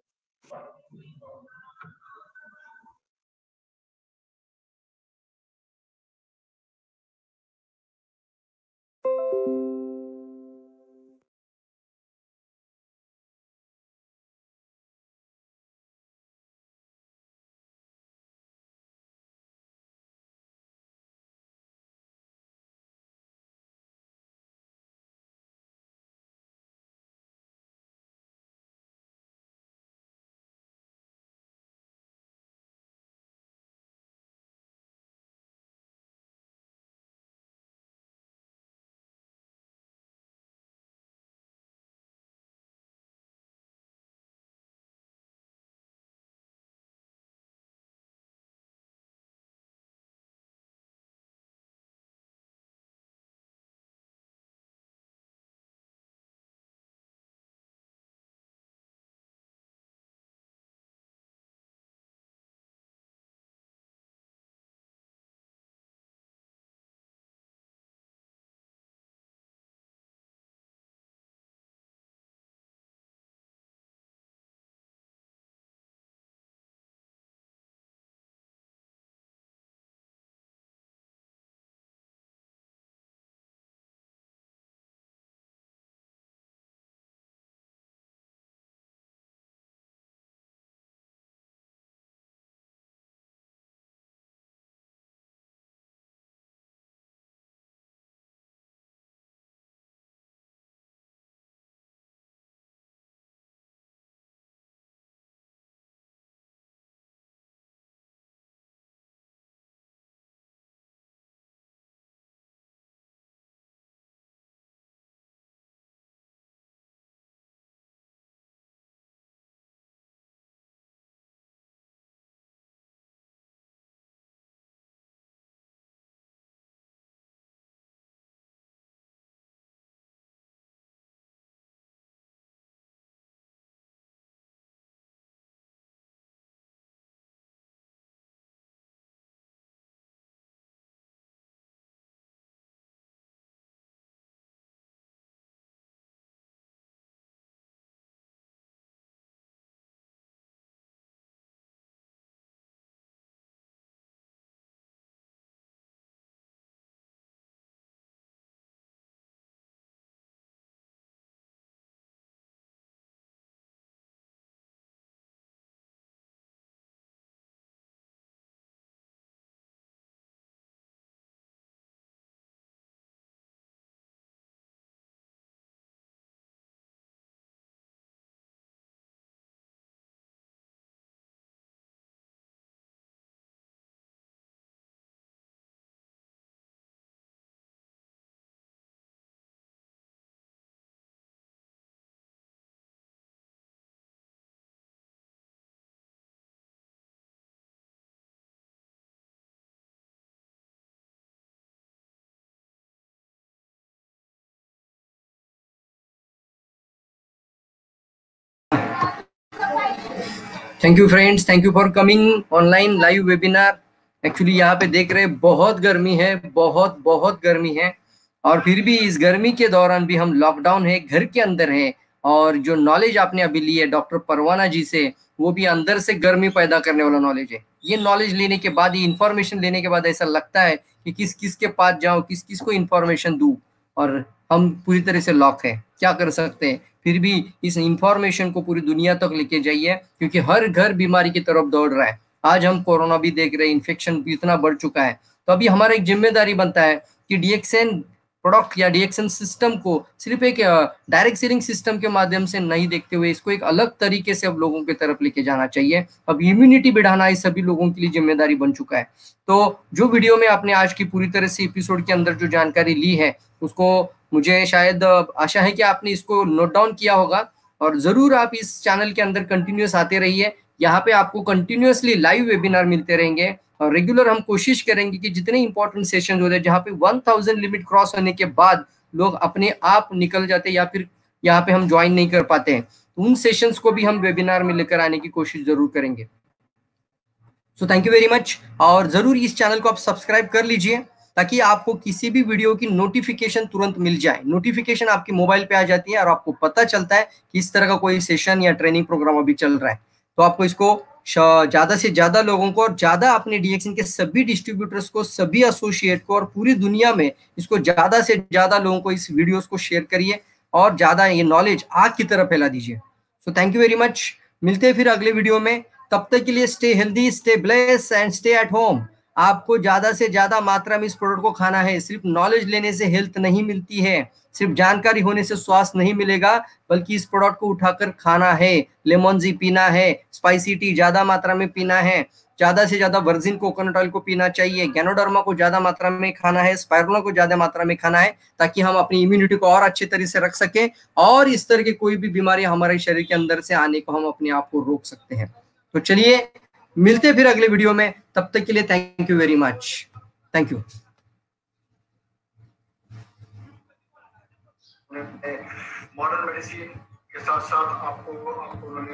Thank you friends, thank you for coming online live webinar. Actually यहाँ पे देख रहे बहुत गर्मी है, बहुत गर्मी है, और फिर भी इस गर्मी के दौरान भी हम लॉकडाउन है, घर के अंदर है, और जो नॉलेज आपने अभी ली है डॉक्टर परवाना जी से, वो भी अंदर से गर्मी पैदा करने वाला नॉलेज है। ये नॉलेज लेने के बाद, ये इन्फॉर्मेशन लेने के बाद ऐसा लगता है कि किस किस के पास जाऊँ, किस किस को इन्फॉर्मेशन दूँ, और हम पूरी तरह से लॉक है, क्या कर सकते हैं। फिर भी इस इंफॉर्मेशन को पूरी दुनिया तक लेके जाइए, क्योंकि हर घर बीमारी की तरफ दौड़ रहा है। आज हम कोरोना भी देख रहे हैं, इन्फेक्शन भी इतना बढ़ चुका है। तो अभी हमारा एक जिम्मेदारी बनता है कि डीएक्सएन प्रोडक्ट या डीएक्सएन सिस्टम को सिर्फ एक डायरेक्ट सेलिंग सिस्टम के माध्यम से नहीं देखते हुए, इसको एक अलग तरीके से अब लोगों की तरफ लेके जाना चाहिए। अब इम्यूनिटी बढ़ाना इस सभी लोगों के लिए जिम्मेदारी बन चुका है। तो जो वीडियो में आपने आज की पूरी तरह से एपिसोड के अंदर जो जानकारी ली है, उसको मुझे शायद आशा है कि आपने इसको नोट डाउन किया होगा, और जरूर आप इस चैनल के अंदर कंटिन्यूस आते रहिए। यहाँ पे आपको कंटिन्यूसली लाइव वेबिनार मिलते रहेंगे, और रेगुलर हम कोशिश करेंगे कि जितने इंपॉर्टेंट सेशन होते हैं, जहाँ पे 1000 लिमिट क्रॉस होने के बाद लोग अपने आप निकल जाते या फिर यहाँ पे हम ज्वाइन नहीं कर पाते हैं, तो उन सेशंस को भी हम वेबिनार में लेकर आने की कोशिश जरूर करेंगे। So thank you very much, और जरूर इस चैनल को आप सब्सक्राइब कर लीजिए, ताकि आपको किसी भी वीडियो की नोटिफिकेशन तुरंत मिल जाए। नोटिफिकेशन आपके मोबाइल पे आ जाती है, और आपको पता चलता है कि इस तरह का कोई सेशन या ट्रेनिंग प्रोग्राम अभी चल रहा है। तो आपको इसको ज्यादा से ज्यादा लोगों को, और ज्यादा अपने डीएक्सएन के सभी डिस्ट्रीब्यूटर्स को, सभी एसोसिएट को, और पूरी दुनिया में इसको ज्यादा से ज्यादा लोगों को इस वीडियोस को शेयर करिए, और ज्यादा ये नॉलेज आग की तरफ फैला दीजिए। So thank you very much, मिलते हैं फिर अगले वीडियो में। तब तक के लिए stay healthy, stay bless and stay at home. आपको ज्यादा से ज्यादा मात्रा में इस प्रोडक्ट को खाना है। सिर्फ नॉलेज लेने से हेल्थ नहीं मिलती है, सिर्फ जानकारी होने से स्वास्थ्य नहीं मिलेगा, बल्कि इस प्रोडक्ट को उठाकर खाना है, लेमन जी पीना है, स्पाइसी टी ज्यादा मात्रा में पीना है, ज्यादा से ज्यादा वर्जिन कोकोनट ऑयल को पीना चाहिए, गैनोडर्मा को ज्यादा मात्रा में खाना है, स्पाइरुलिना को ज्यादा मात्रा में खाना है, ताकि हम अपनी इम्यूनिटी को और अच्छी तरह से रख सकें, और इस तरह की कोई भी बीमारी हमारे शरीर के अंदर से आने को हम अपने आप को रोक सकते हैं। तो चलिए मिलते हैं फिर अगले वीडियो में, तब तक के लिए thank you very much, thank you.
Modern medicine के साथ साथ आपको उन्होंने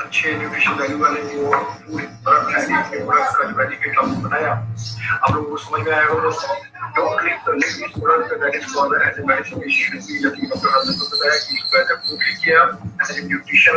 अच्छे न्यूट्रिशन वैल्यू वाले जो पूरे प्रोडक्ट्स का जो एडिकेट आपको बताया, आप लोगों को समझ में आएगा दोस्तों। Don't leave this product that is for as a medicine, it should be, जबकि डॉक्टर ने बताया कि इसको एज ए फूड किया, एज ए न्यूट्रिशन